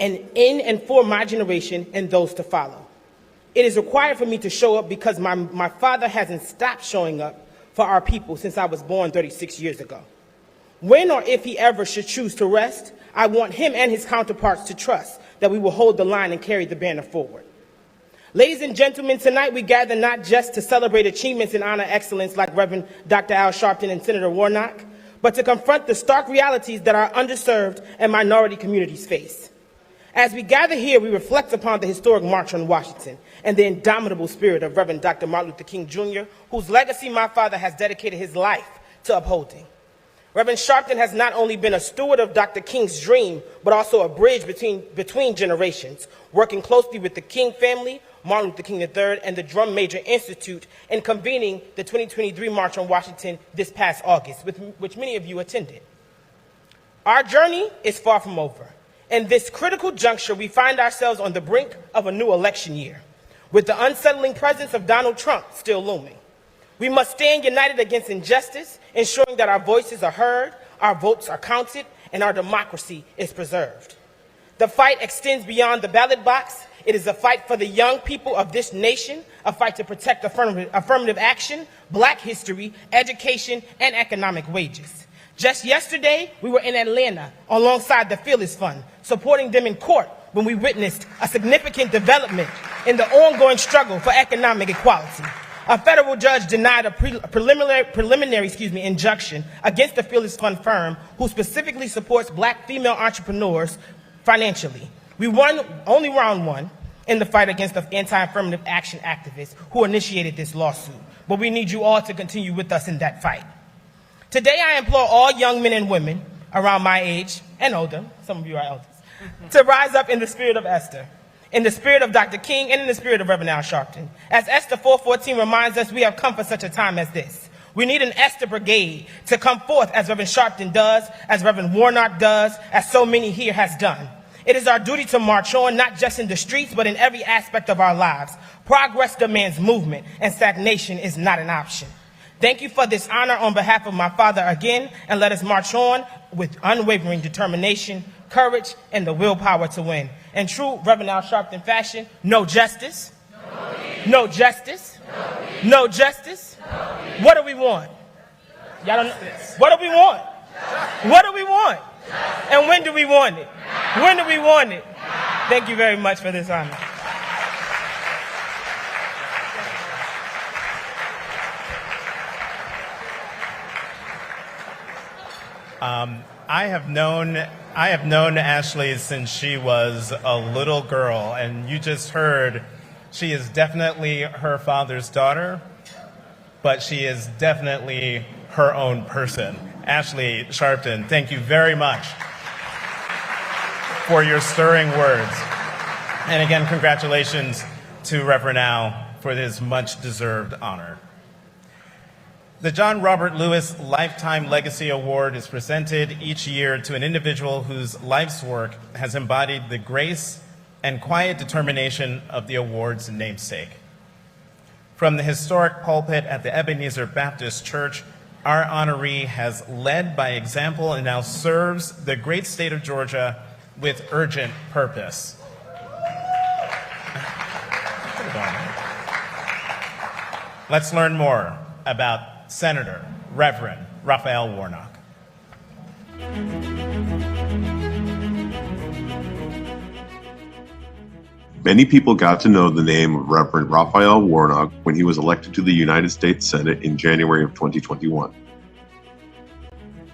in and for my generation and those to follow. It is required for me to show up because my father hasn't stopped showing up for our people since I was born 36 years ago. When or if he ever should choose to rest, I want him and his counterparts to trust that we will hold the line and carry the banner forward. Ladies and gentlemen, tonight we gather not just to celebrate achievements and honor excellence like Reverend Dr. Al Sharpton and Senator Warnock, but to confront the stark realities that our underserved and minority communities face. As we gather here, we reflect upon the historic March on Washington and the indomitable spirit of Reverend Dr. Martin Luther King Jr., whose legacy my father has dedicated his life to upholding. Reverend Sharpton has not only been a steward of Dr. King's dream, but also a bridge between generations, working closely with the King family, Martin Luther King III, and the Drum Major Institute in convening the 2023 March on Washington this past August, which many of you attended. Our journey is far from over. In this critical juncture, we find ourselves on the brink of a new election year, with the unsettling presence of Donald Trump still looming. We must stand united against injustice, ensuring that our voices are heard, our votes are counted, and our democracy is preserved. The fight extends beyond the ballot box. It is a fight for the young people of this nation, a fight to protect affirmative action, Black history, education, and economic wages. Just yesterday, we were in Atlanta alongside the Fearless Fund, supporting them in court when we witnessed a significant development in the ongoing struggle for economic equality. A federal judge denied a preliminary injunction against the Fearless Fund firm, who specifically supports Black female entrepreneurs financially. We won only round one in the fight against the anti-affirmative action activists who initiated this lawsuit, but we need you all to continue with us in that fight. Today, I implore all young men and women around my age and older, some of you are elders, to rise up in the spirit of Esther. in the spirit of Dr. King and in the spirit of Reverend Al Sharpton. As Esther 4:14 reminds us, we have come for such a time as this. We need an Esther brigade to come forth as Reverend Sharpton does, as Reverend Warnock does, as so many here has done. It is our duty to march on, not just in the streets, but in every aspect of our lives. Progress demands movement, and stagnation is not an option. Thank you for this honor on behalf of my father again, and let us march on with unwavering determination, courage, and the willpower to win. In true Reverend Al Sharpton fashion, no justice, no justice, no justice. What do we want? Y'all don't know. What do we want? What do we want? And when do we want it? When do we want it? Thank you very much for this honor. I have known Ashley since she was a little girl, and you just heard she is definitely her father's daughter, but she is definitely her own person. Ashley Sharpton, thank you very much for your stirring words. And again, congratulations to Reverend Al for this much-deserved honor. The John Robert Lewis Lifetime Legacy Award is presented each year to an individual whose life's work has embodied the grace and quiet determination of the award's namesake. From the historic pulpit at the Ebenezer Baptist Church, our honoree has led by example and now serves the great state of Georgia with urgent purpose. Let's learn more about Senator Reverend Raphael Warnock. Many people got to know the name of Reverend Raphael Warnock when he was elected to the United States Senate in January of 2021.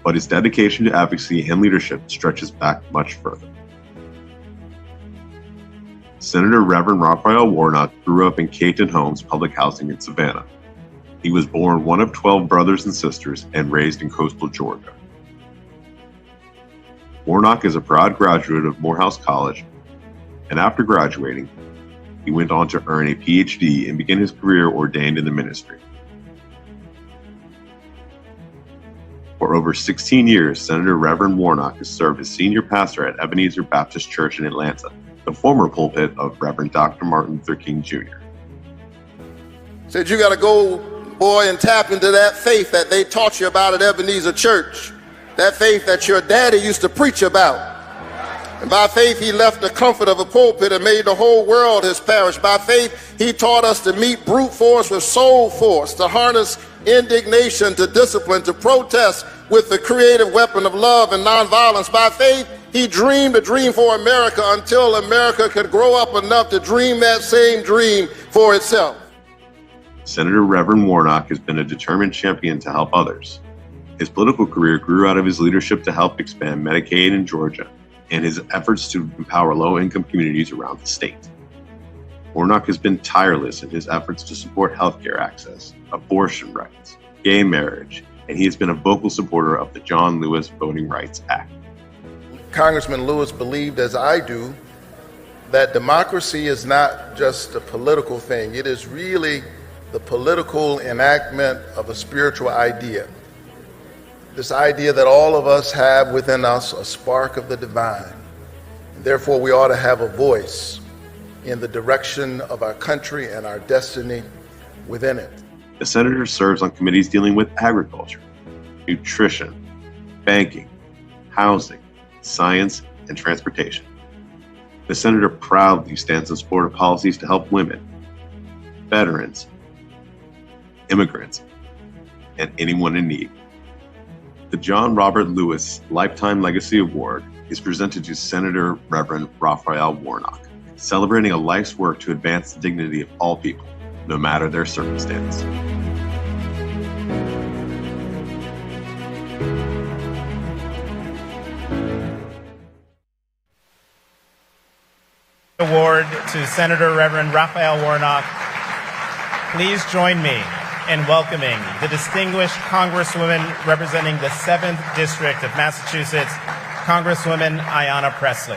But his dedication to advocacy and leadership stretches back much further. Senator Reverend Raphael Warnock grew up in Caton Homes Public Housing in Savannah. He was born one of 12 brothers and sisters and raised in coastal Georgia. Warnock is a proud graduate of Morehouse College, and after graduating, he went on to earn a PhD and begin his career ordained in the ministry. For over 16 years, Senator Reverend Warnock has served as senior pastor at Ebenezer Baptist Church in Atlanta, the former pulpit of Reverend Dr. Martin Luther King Jr. Said you got to go, boy, and tap into that faith that they taught you about at Ebenezer Church, that faith that your daddy used to preach about. And by faith, he left the comfort of a pulpit and made the whole world his parish. By faith, he taught us to meet brute force with soul force, to harness indignation to discipline, to protest with the creative weapon of love and nonviolence. By faith, he dreamed a dream for America until America could grow up enough to dream that same dream for itself. Senator Reverend Warnock has been a determined champion to help others. His political career grew out of his leadership to help expand Medicaid in Georgia and his efforts to empower low-income communities around the state. Warnock has been tireless in his efforts to support healthcare access, abortion rights, gay marriage, and he has been a vocal supporter of the John Lewis Voting Rights Act. Congressman Lewis believed, as I do, that democracy is not just a political thing. It is really the political enactment of a spiritual idea. This idea that all of us have within us a spark of the divine. Therefore, we ought to have a voice in the direction of our country and our destiny within it. The senator serves on committees dealing with agriculture, nutrition, banking, housing, science, and transportation. The senator proudly stands in support of policies to help women, veterans, immigrants, and anyone in need. The John Robert Lewis Lifetime Legacy Award is presented to Senator Reverend Raphael Warnock, celebrating a life's work to advance the dignity of all people, no matter their circumstance. Award to Senator Reverend Raphael Warnock. Please join me in welcoming the distinguished Congresswoman representing the 7th District of Massachusetts, Congresswoman Ayanna Pressley.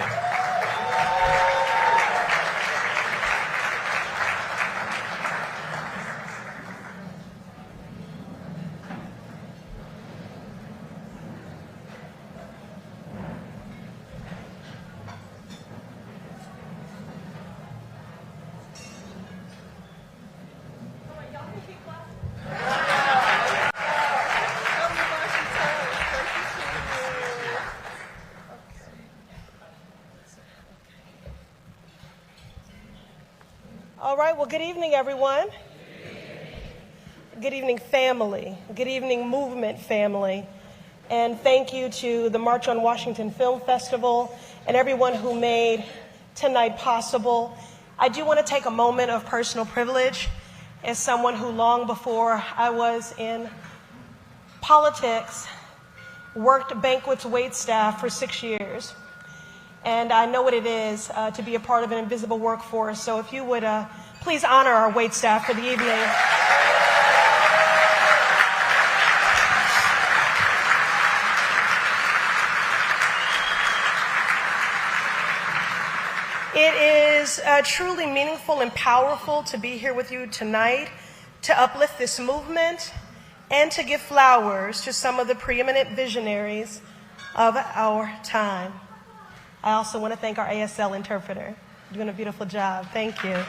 right, well, good evening, everyone. Good evening, family. Good evening, movement family. And thank you to the March on Washington Film Festival and everyone who made tonight possible. I do want to take a moment of personal privilege as someone who long before I was in politics worked banquets waitstaff for 6 years. And I know what it is to be a part of an invisible workforce. So if you would please honor our waitstaff for the evening. It is truly meaningful and powerful to be here with you tonight to uplift this movement and to give flowers to some of the preeminent visionaries of our time. I also want to thank our ASL interpreter. Doing a beautiful job. Thank you.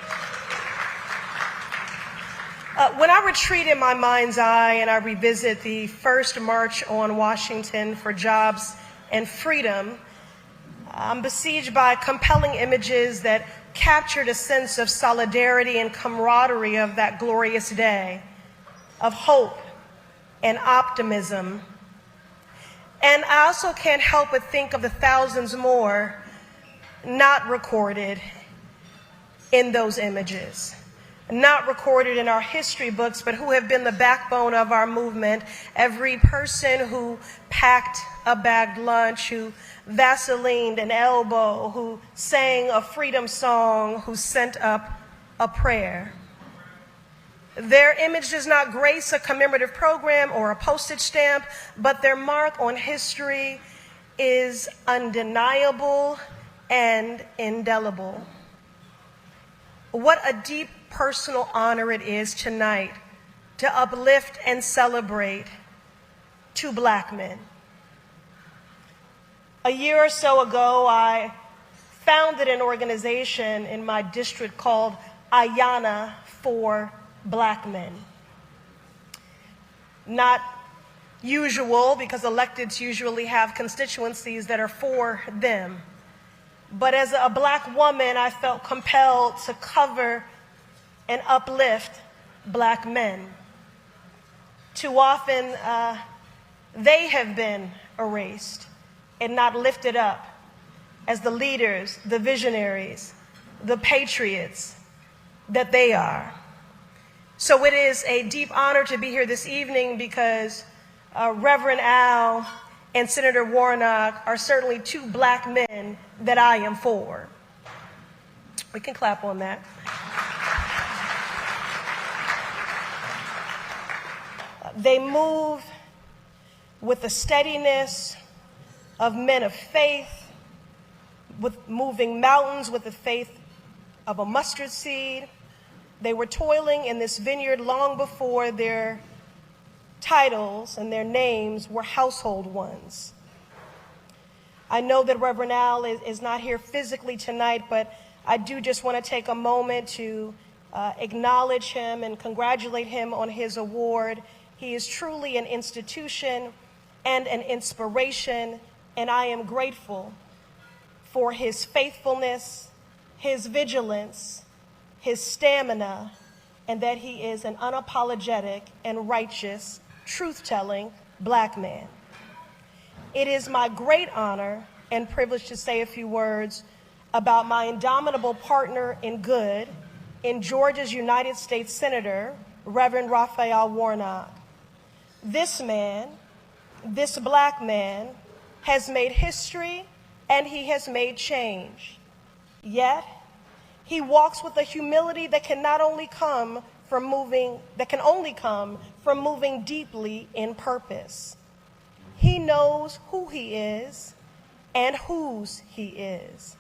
When I retreat in my mind's eye and I revisit the first March on Washington for Jobs and Freedom, I'm besieged by compelling images that captured a sense of solidarity and camaraderie of that glorious day, of hope and optimism. And I also can't help but think of the thousands more not recorded in those images, not recorded in our history books, but who have been the backbone of our movement. Every person who packed a bagged lunch, who Vaselined an elbow, who sang a freedom song, who sent up a prayer. Their image does not grace a commemorative program or a postage stamp, but their mark on history is undeniable and indelible. What a deep personal honor it is tonight to uplift and celebrate two Black men. A year or so ago, I founded an organization in my district called Ayana for Black men. Not usual, because electeds usually have constituencies that are for them. But as a Black woman, I felt compelled to cover and uplift Black men. Too often, they have been erased and not lifted up as the leaders, the visionaries, the patriots that they are. So it is a deep honor to be here this evening because Reverend Al and Senator Warnock are certainly two Black men that I am for. We can clap on that. They move with the steadiness of men of faith, with moving mountains with the faith of a mustard seed. They were toiling in this vineyard long before their titles and their names were household ones. I know that Reverend Al is not here physically tonight, but I do just want to take a moment to acknowledge him and congratulate him on his award. He is truly an institution and an inspiration, and I am grateful for his faithfulness, his vigilance, his stamina, and that he is an unapologetic and righteous, truth-telling Black man. It is my great honor and privilege to say a few words about my indomitable partner in good, in Georgia's United States Senator, Reverend Rafael Warnock. This man, this Black man, has made history and he has made change. Yet, he walks with a humility that can only come from moving deeply in purpose. He knows who he is and whose he is.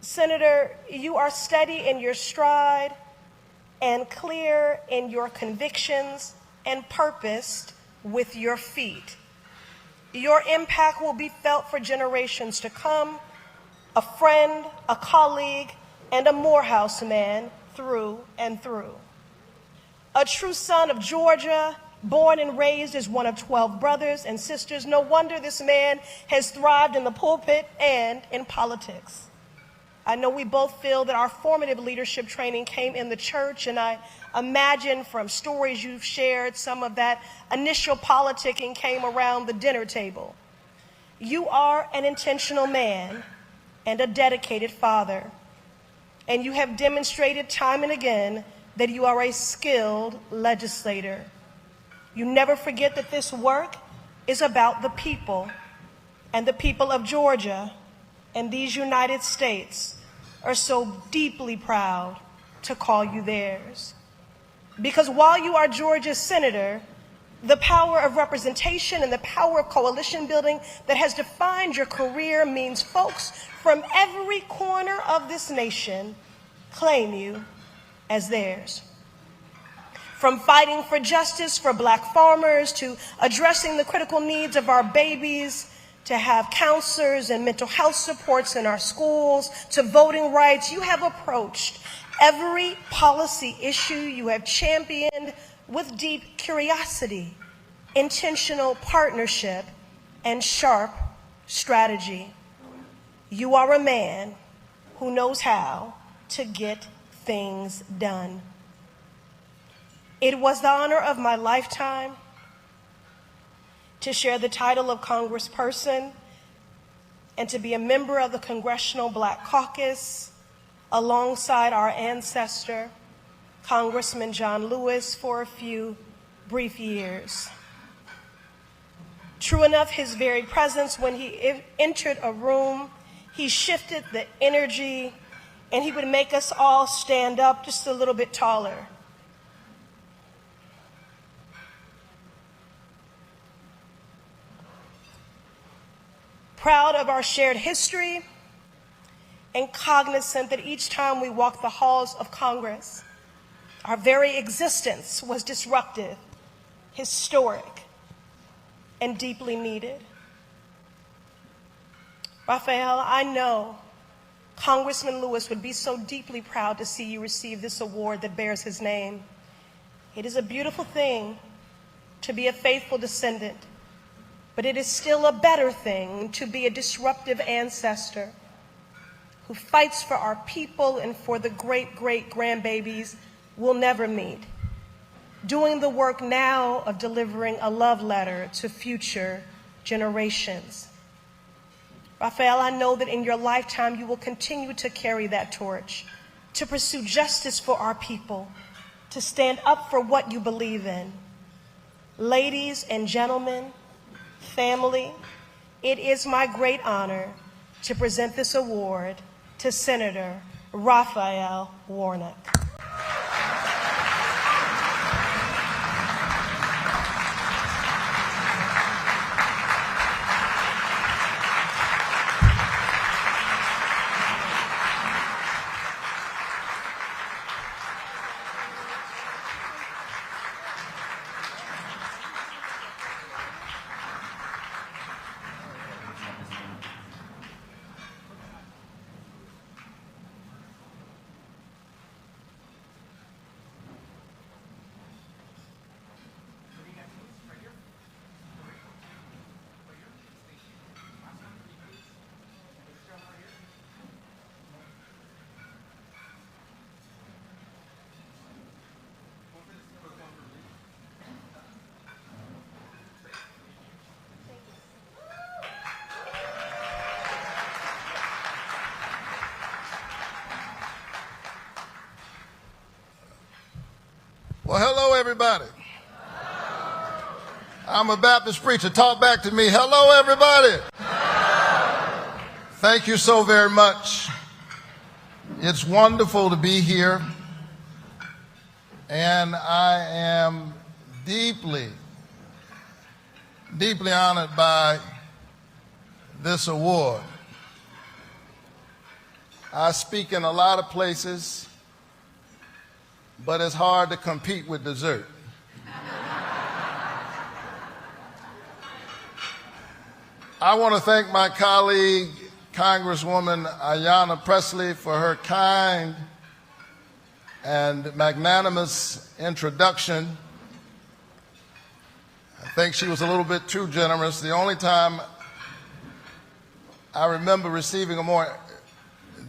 Senator, you are steady in your stride and clear in your convictions and purposed with your feet. Your impact will be felt for generations to come, a friend, a colleague, and a Morehouse man through and through. A true son of Georgia, born and raised as one of 12 brothers and sisters. No wonder this man has thrived in the pulpit and in politics. I know we both feel that our formative leadership training came in the church, and I imagine from stories you've shared, some of that initial politicking came around the dinner table. You are an intentional man and a dedicated father, and you have demonstrated time and again that you are a skilled legislator. You never forget that this work is about the people, and the people of Georgia and these United States are so deeply proud to call you theirs. Because while you are Georgia's senator, the power of representation and the power of coalition building that has defined your career means folks from every corner of this nation claim you as theirs. From fighting for justice for Black farmers to addressing the critical needs of our babies, to have counselors and mental health supports in our schools, to voting rights, you have approached every policy issue you have championed with deep curiosity, intentional partnership, and sharp strategy. You are a man who knows how to get things done. It was the honor of my lifetime to share the title of Congressperson and to be a member of the Congressional Black Caucus alongside our ancestor, Congressman John Lewis, for a few brief years. True enough, his very presence when he entered a room, he shifted the energy, and he would make us all stand up just a little bit taller. Proud of our shared history and cognizant that each time we walk the halls of Congress, our very existence was disruptive, historic, and deeply needed. Raphael, I know Congressman Lewis would be so deeply proud to see you receive this award that bears his name. It is a beautiful thing to be a faithful descendant, but it is still a better thing to be a disruptive ancestor who fights for our people and for the great-great-grandbabies we'll never meet, doing the work now of delivering a love letter to future generations. Raphael, I know that in your lifetime you will continue to carry that torch, to pursue justice for our people, to stand up for what you believe in. Ladies and gentlemen, family, it is my great honor to present this award to Senator Rafael Warnock. Well, hello, everybody. I'm a Baptist preacher. Talk back to me. Hello, everybody. Thank you so very much. It's wonderful to be here. And I am deeply, deeply honored by this award. I speak in a lot of places, but it's hard to compete with dessert. I want to thank my colleague, Congresswoman Ayanna Pressley, for her kind and magnanimous introduction. I think she was a little bit too generous. The only time I remember receiving a more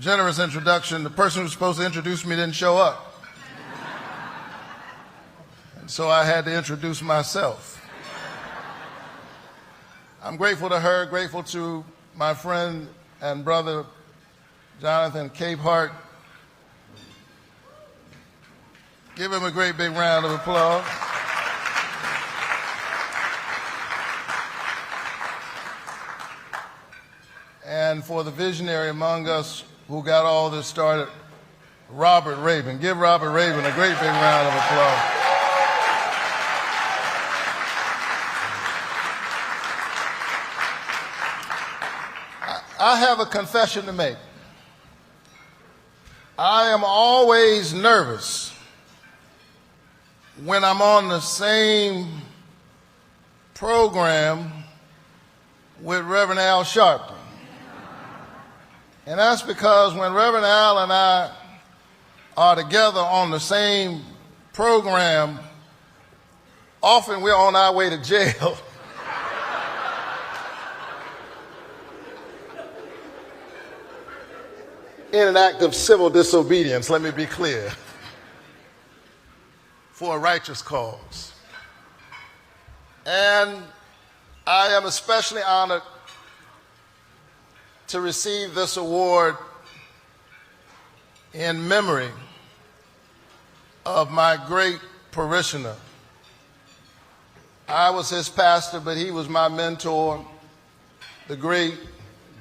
generous introduction. The person who was supposed to introduce me didn't show up. And so I had to introduce myself. I'm grateful to her, grateful to my friend and brother, Jonathan Capehart. Give him a great big round of applause. And for the visionary among us who got all this started, Robert Raven. Give Robert Raven a great big round of applause. I have a confession to make. I am always nervous when I'm on the same program with Reverend Al Sharpton. And that's because when Reverend Al and I are together on the same program, often we're on our way to jail. In an act of civil disobedience, let me be clear, for a righteous cause. And I am especially honored to receive this award in memory of my great parishioner. I was his pastor, but he was my mentor, the great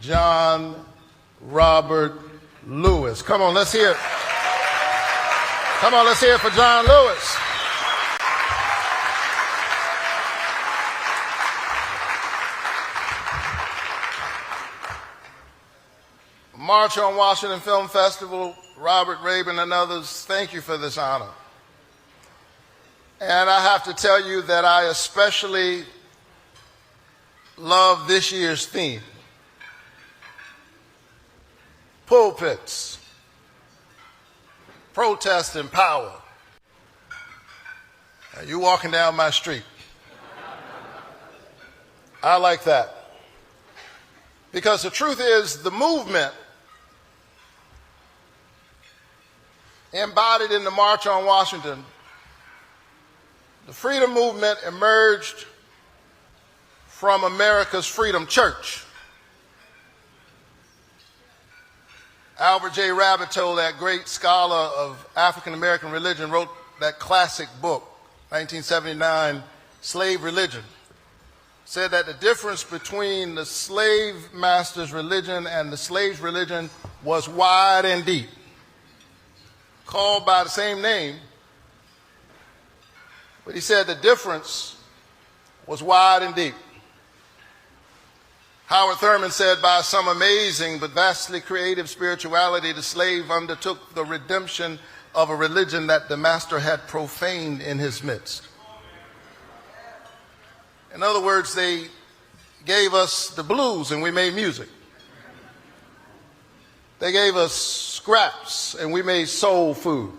John Robert Lewis. Come on, let's hear it. Come on, let's hear it for John Lewis. March on Washington Film Festival, Robert Raven and others, thank you for this honor. And I have to tell you that I especially love this year's theme. Pulpits, protest and power. Now, you walking down my street. I like that. Because the truth is, the movement embodied in the March on Washington, the freedom movement emerged from America's Freedom Church. Albert J. Rabbitoe, that great scholar of African American religion, wrote that classic book, 1979, Slave Religion. Said that the difference between the slave master's religion and the slave's religion was wide and deep. Called by the same name, but he said the difference was wide and deep. Howard Thurman said, by some amazing but vastly creative spirituality, the slave undertook the redemption of a religion that the master had profaned in his midst. In other words, they gave us the blues and we made music. They gave us scraps and we made soul food.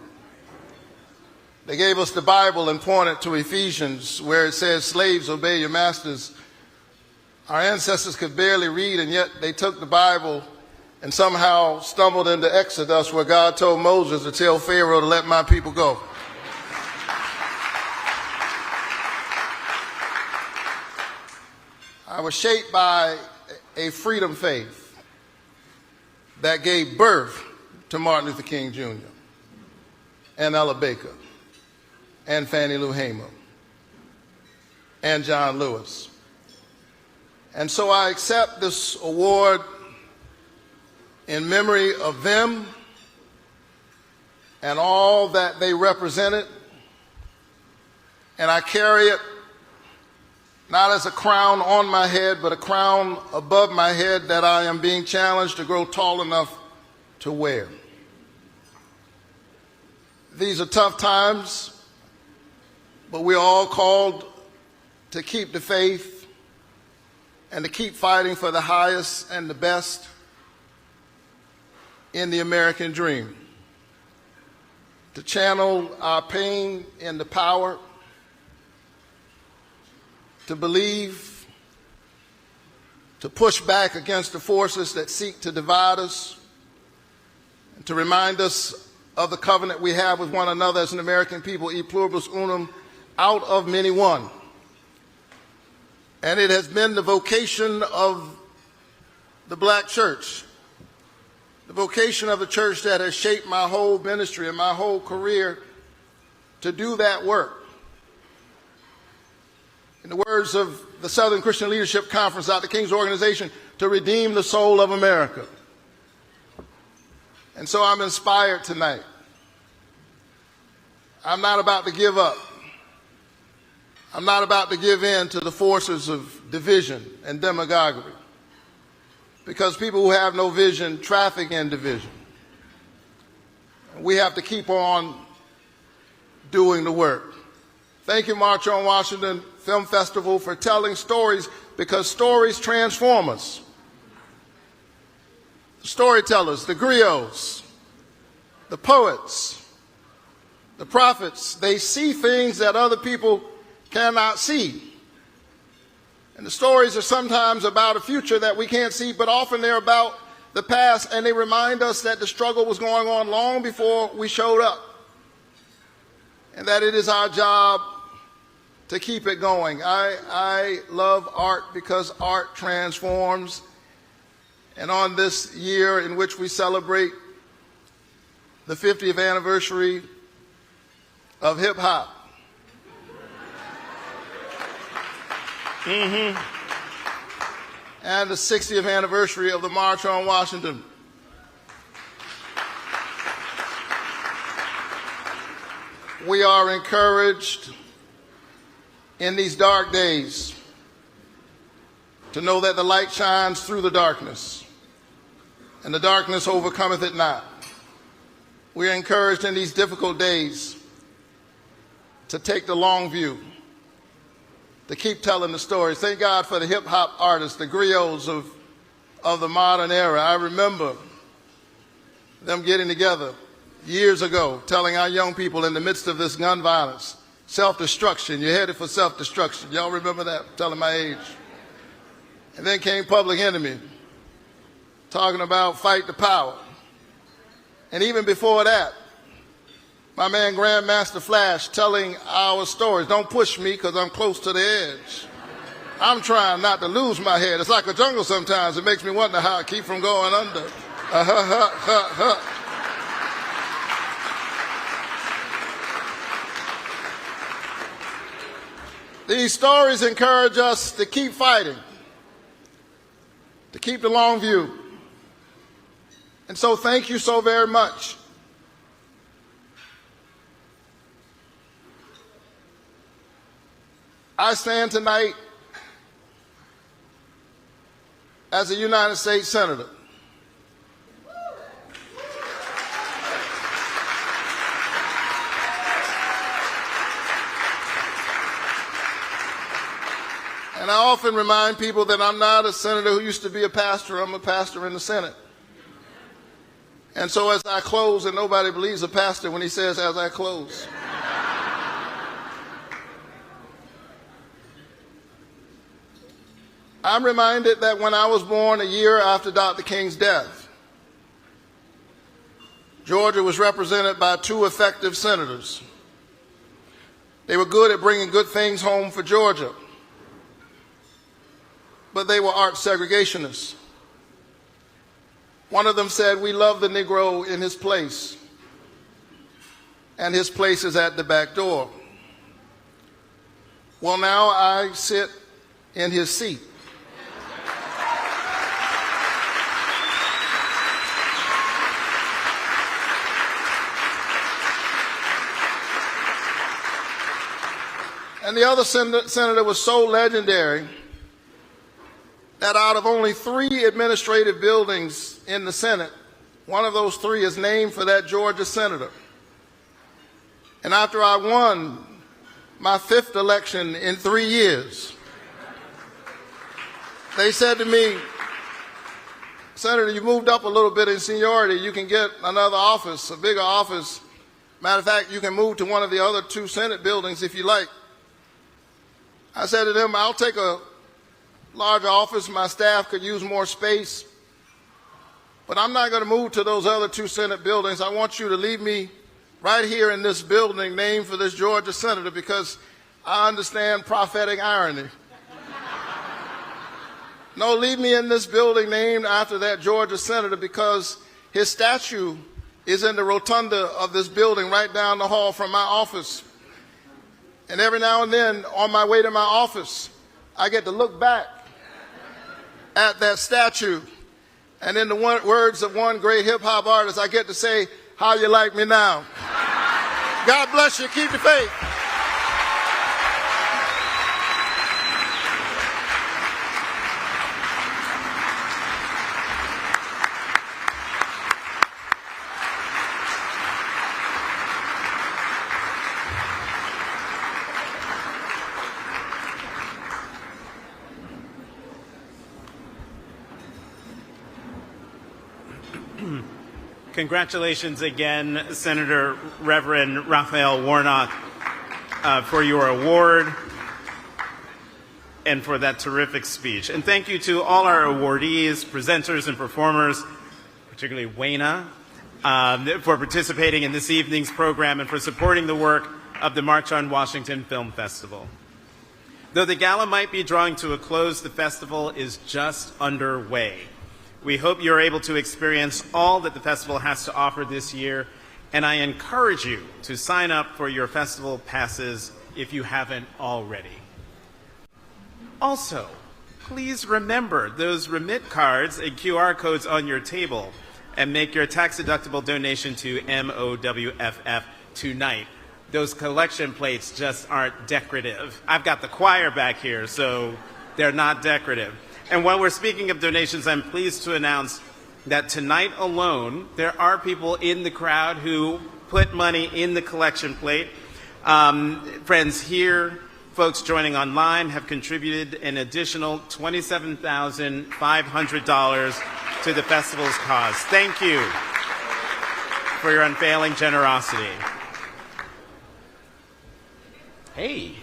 They gave us the Bible and pointed to Ephesians where it says, slaves, obey your masters. Our ancestors could barely read, and yet they took the Bible and somehow stumbled into Exodus where God told Moses to tell Pharaoh to let my people go. I was shaped by a freedom faith that gave birth to Martin Luther King Jr. and Ella Baker and Fannie Lou Hamer and John Lewis. And so I accept this award in memory of them and all that they represented. And I carry it not as a crown on my head, but a crown above my head that I am being challenged to grow tall enough to wear. These are tough times, but we're all called to keep the faith and to keep fighting for the highest and the best in the American dream. To channel our pain into power, to believe, to push back against the forces that seek to divide us, to remind us of the covenant we have with one another as an American people, e pluribus unum, out of many one. And it has been the vocation of the black church, the vocation of the church that has shaped my whole ministry and my whole career to do that work. In the words of the Southern Christian Leadership Conference, Dr. King's organization, to redeem the soul of America. And so I'm inspired tonight. I'm not about to give up. I'm not about to give in to the forces of division and demagoguery, because people who have no vision traffic in division. We have to keep on doing the work. Thank you, March on Washington Film Festival, for telling stories, because stories transform us. The storytellers, the griots, the poets, the prophets, they see things that other people cannot see. And the stories are sometimes about a future that we can't see, but often they're about the past, and they remind us that the struggle was going on long before we showed up, and that it is our job to keep it going. I love art because art transforms. And on this year in which we celebrate the 50th anniversary of hip hop, and the 60th anniversary of the March on Washington, we are encouraged in these dark days to know that the light shines through the darkness, and the darkness overcometh it not. We are encouraged in these difficult days to take the long view, to keep telling the stories. Thank God for the hip-hop artists, the griots of the modern era. I remember them getting together years ago, telling our young people in the midst of this gun violence, self-destruction, you're headed for self-destruction. Y'all remember that? Telling my age. And then came Public Enemy, talking about fight the power. And even before that, my man Grandmaster Flash telling our stories. Don't push me because I'm close to the edge. I'm trying not to lose my head. It's like a jungle sometimes. It makes me wonder how I keep from going under. These stories encourage us to keep fighting, to keep the long view. And so thank you so very much. I stand tonight as a United States Senator. And I often remind people that I'm not a senator who used to be a pastor. I'm a pastor in the Senate. And so as I close, and nobody believes a pastor when he says, as I close. I'm reminded that when I was born a year after Dr. King's death, Georgia was represented by two effective senators. They were good at bringing good things home for Georgia, but they were arch segregationists. One of them said, we love the Negro in his place, and his place is at the back door. Well, now I sit in his seat. And the other senator was so legendary that out of only 3 administrative buildings in the Senate, one of those 3 is named for that Georgia senator. And after I won my 5th election in 3 years, they said to me, Senator, you moved up a little bit in seniority. You can get another office, a bigger office. Matter of fact, you can move to one of the other 2 Senate buildings if you like. I said to them, I'll take a larger office. My staff could use more space. But I'm not going to move to those other two Senate buildings. I want you to leave me right here in this building named for this Georgia senator, because I understand prophetic irony. No, leave me in this building named after that Georgia senator, because his statue is in the rotunda of this building right down the hall from my office. And every now and then on my way to my office, I get to look back at that statue. And in the words of one great hip-hop artist, I get to say, "How you like me now?" God bless you. Keep the faith. Congratulations again, Senator Reverend Rafael Warnock, for your award and for that terrific speech. And thank you to all our awardees, presenters, and performers, particularly Wayna, for participating in this evening's program and for supporting the work of the March on Washington Film Festival. Though the gala might be drawing to a close, the festival is just underway. We hope you're able to experience all that the festival has to offer this year, and I encourage you to sign up for your festival passes if you haven't already. Also, please remember those remit cards and QR codes on your table and make your tax-deductible donation to MOWFF tonight. Those collection plates just aren't decorative. I've got the choir back here, so they're not decorative. And while we're speaking of donations, I'm pleased to announce that tonight alone, there are people in the crowd who put money in the collection plate. Friends here, folks joining online have contributed an additional $27,500 to the festival's cause. Thank you for your unfailing generosity. Hey.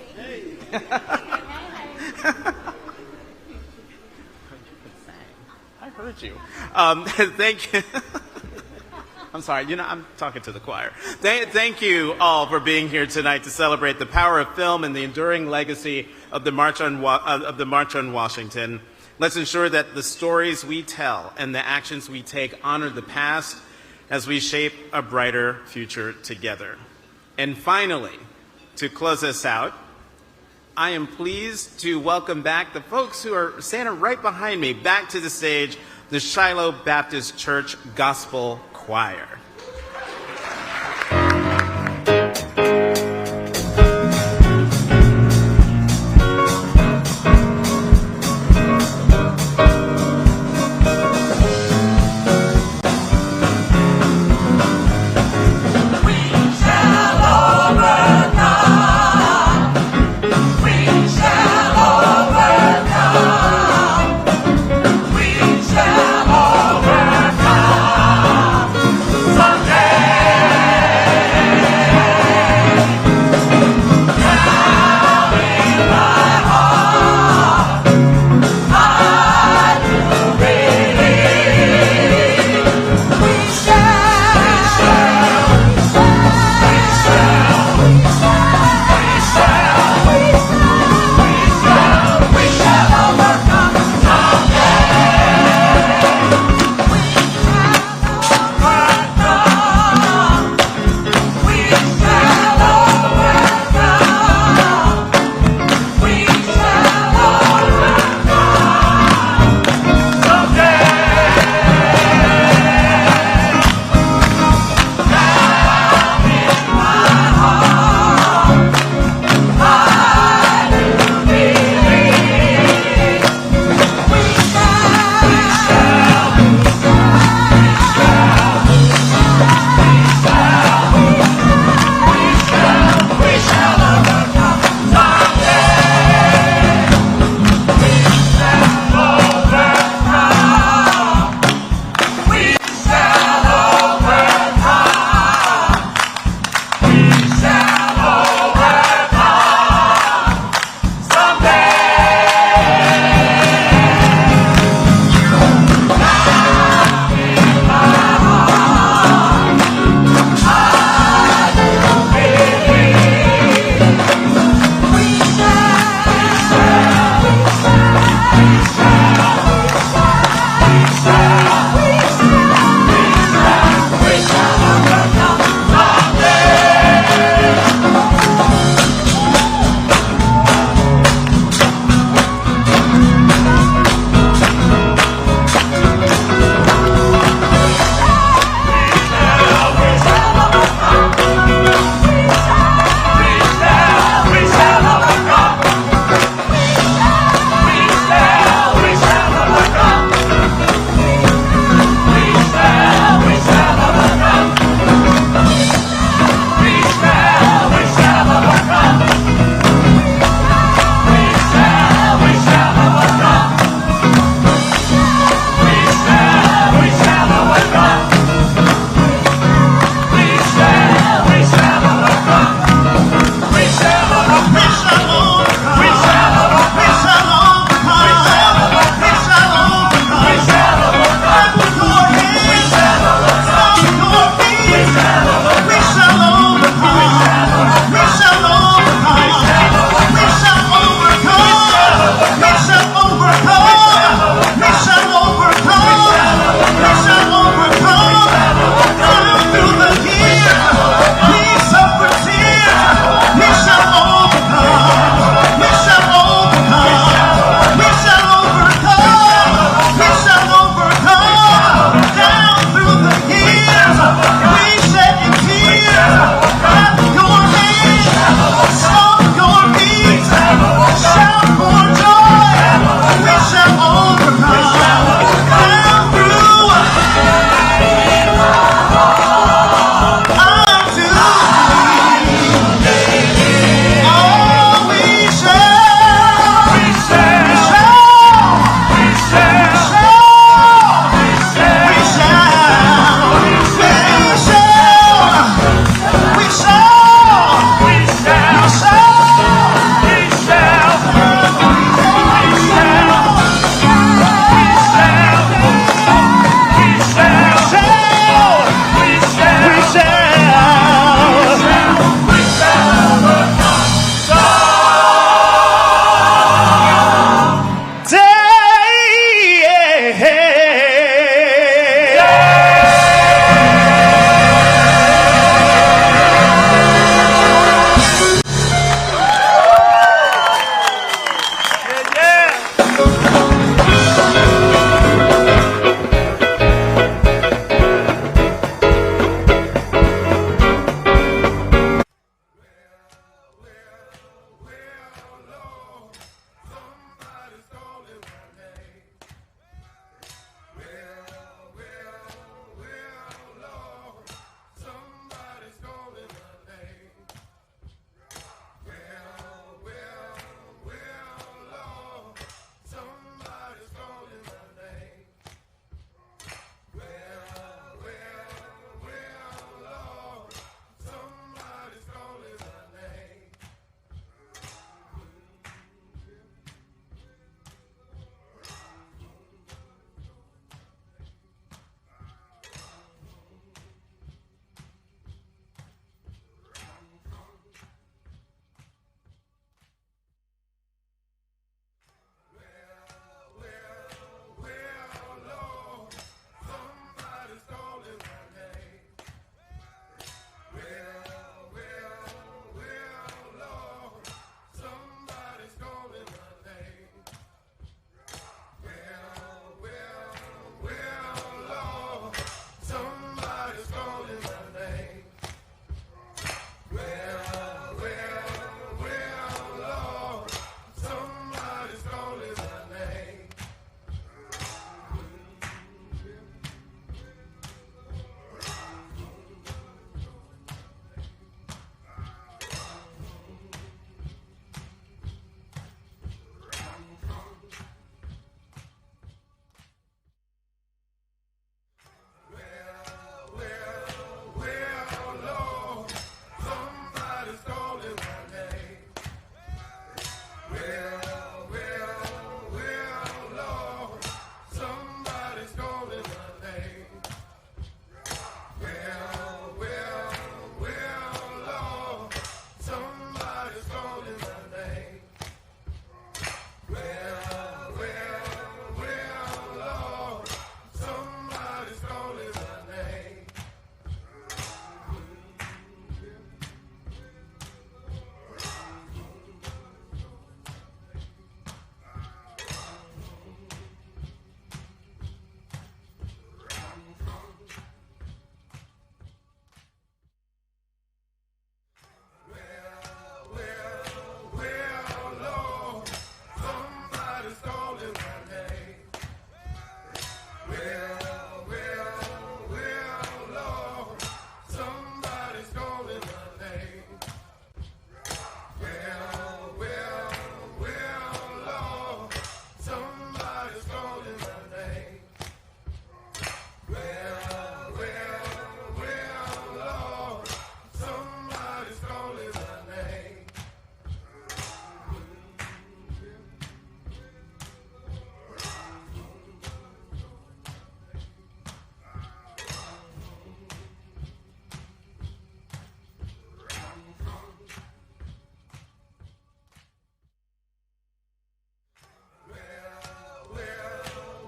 I heard you. Thank you. I'm sorry, I'm talking to the choir. Thank you all for being here tonight to celebrate the power of film and the enduring legacy of the March on Washington. Let's ensure that the stories we tell and the actions we take honor the past as we shape a brighter future together. And finally, to close us out, I am pleased to welcome back the folks who are standing right behind me back to the stage, the Shiloh Baptist Church Gospel Choir.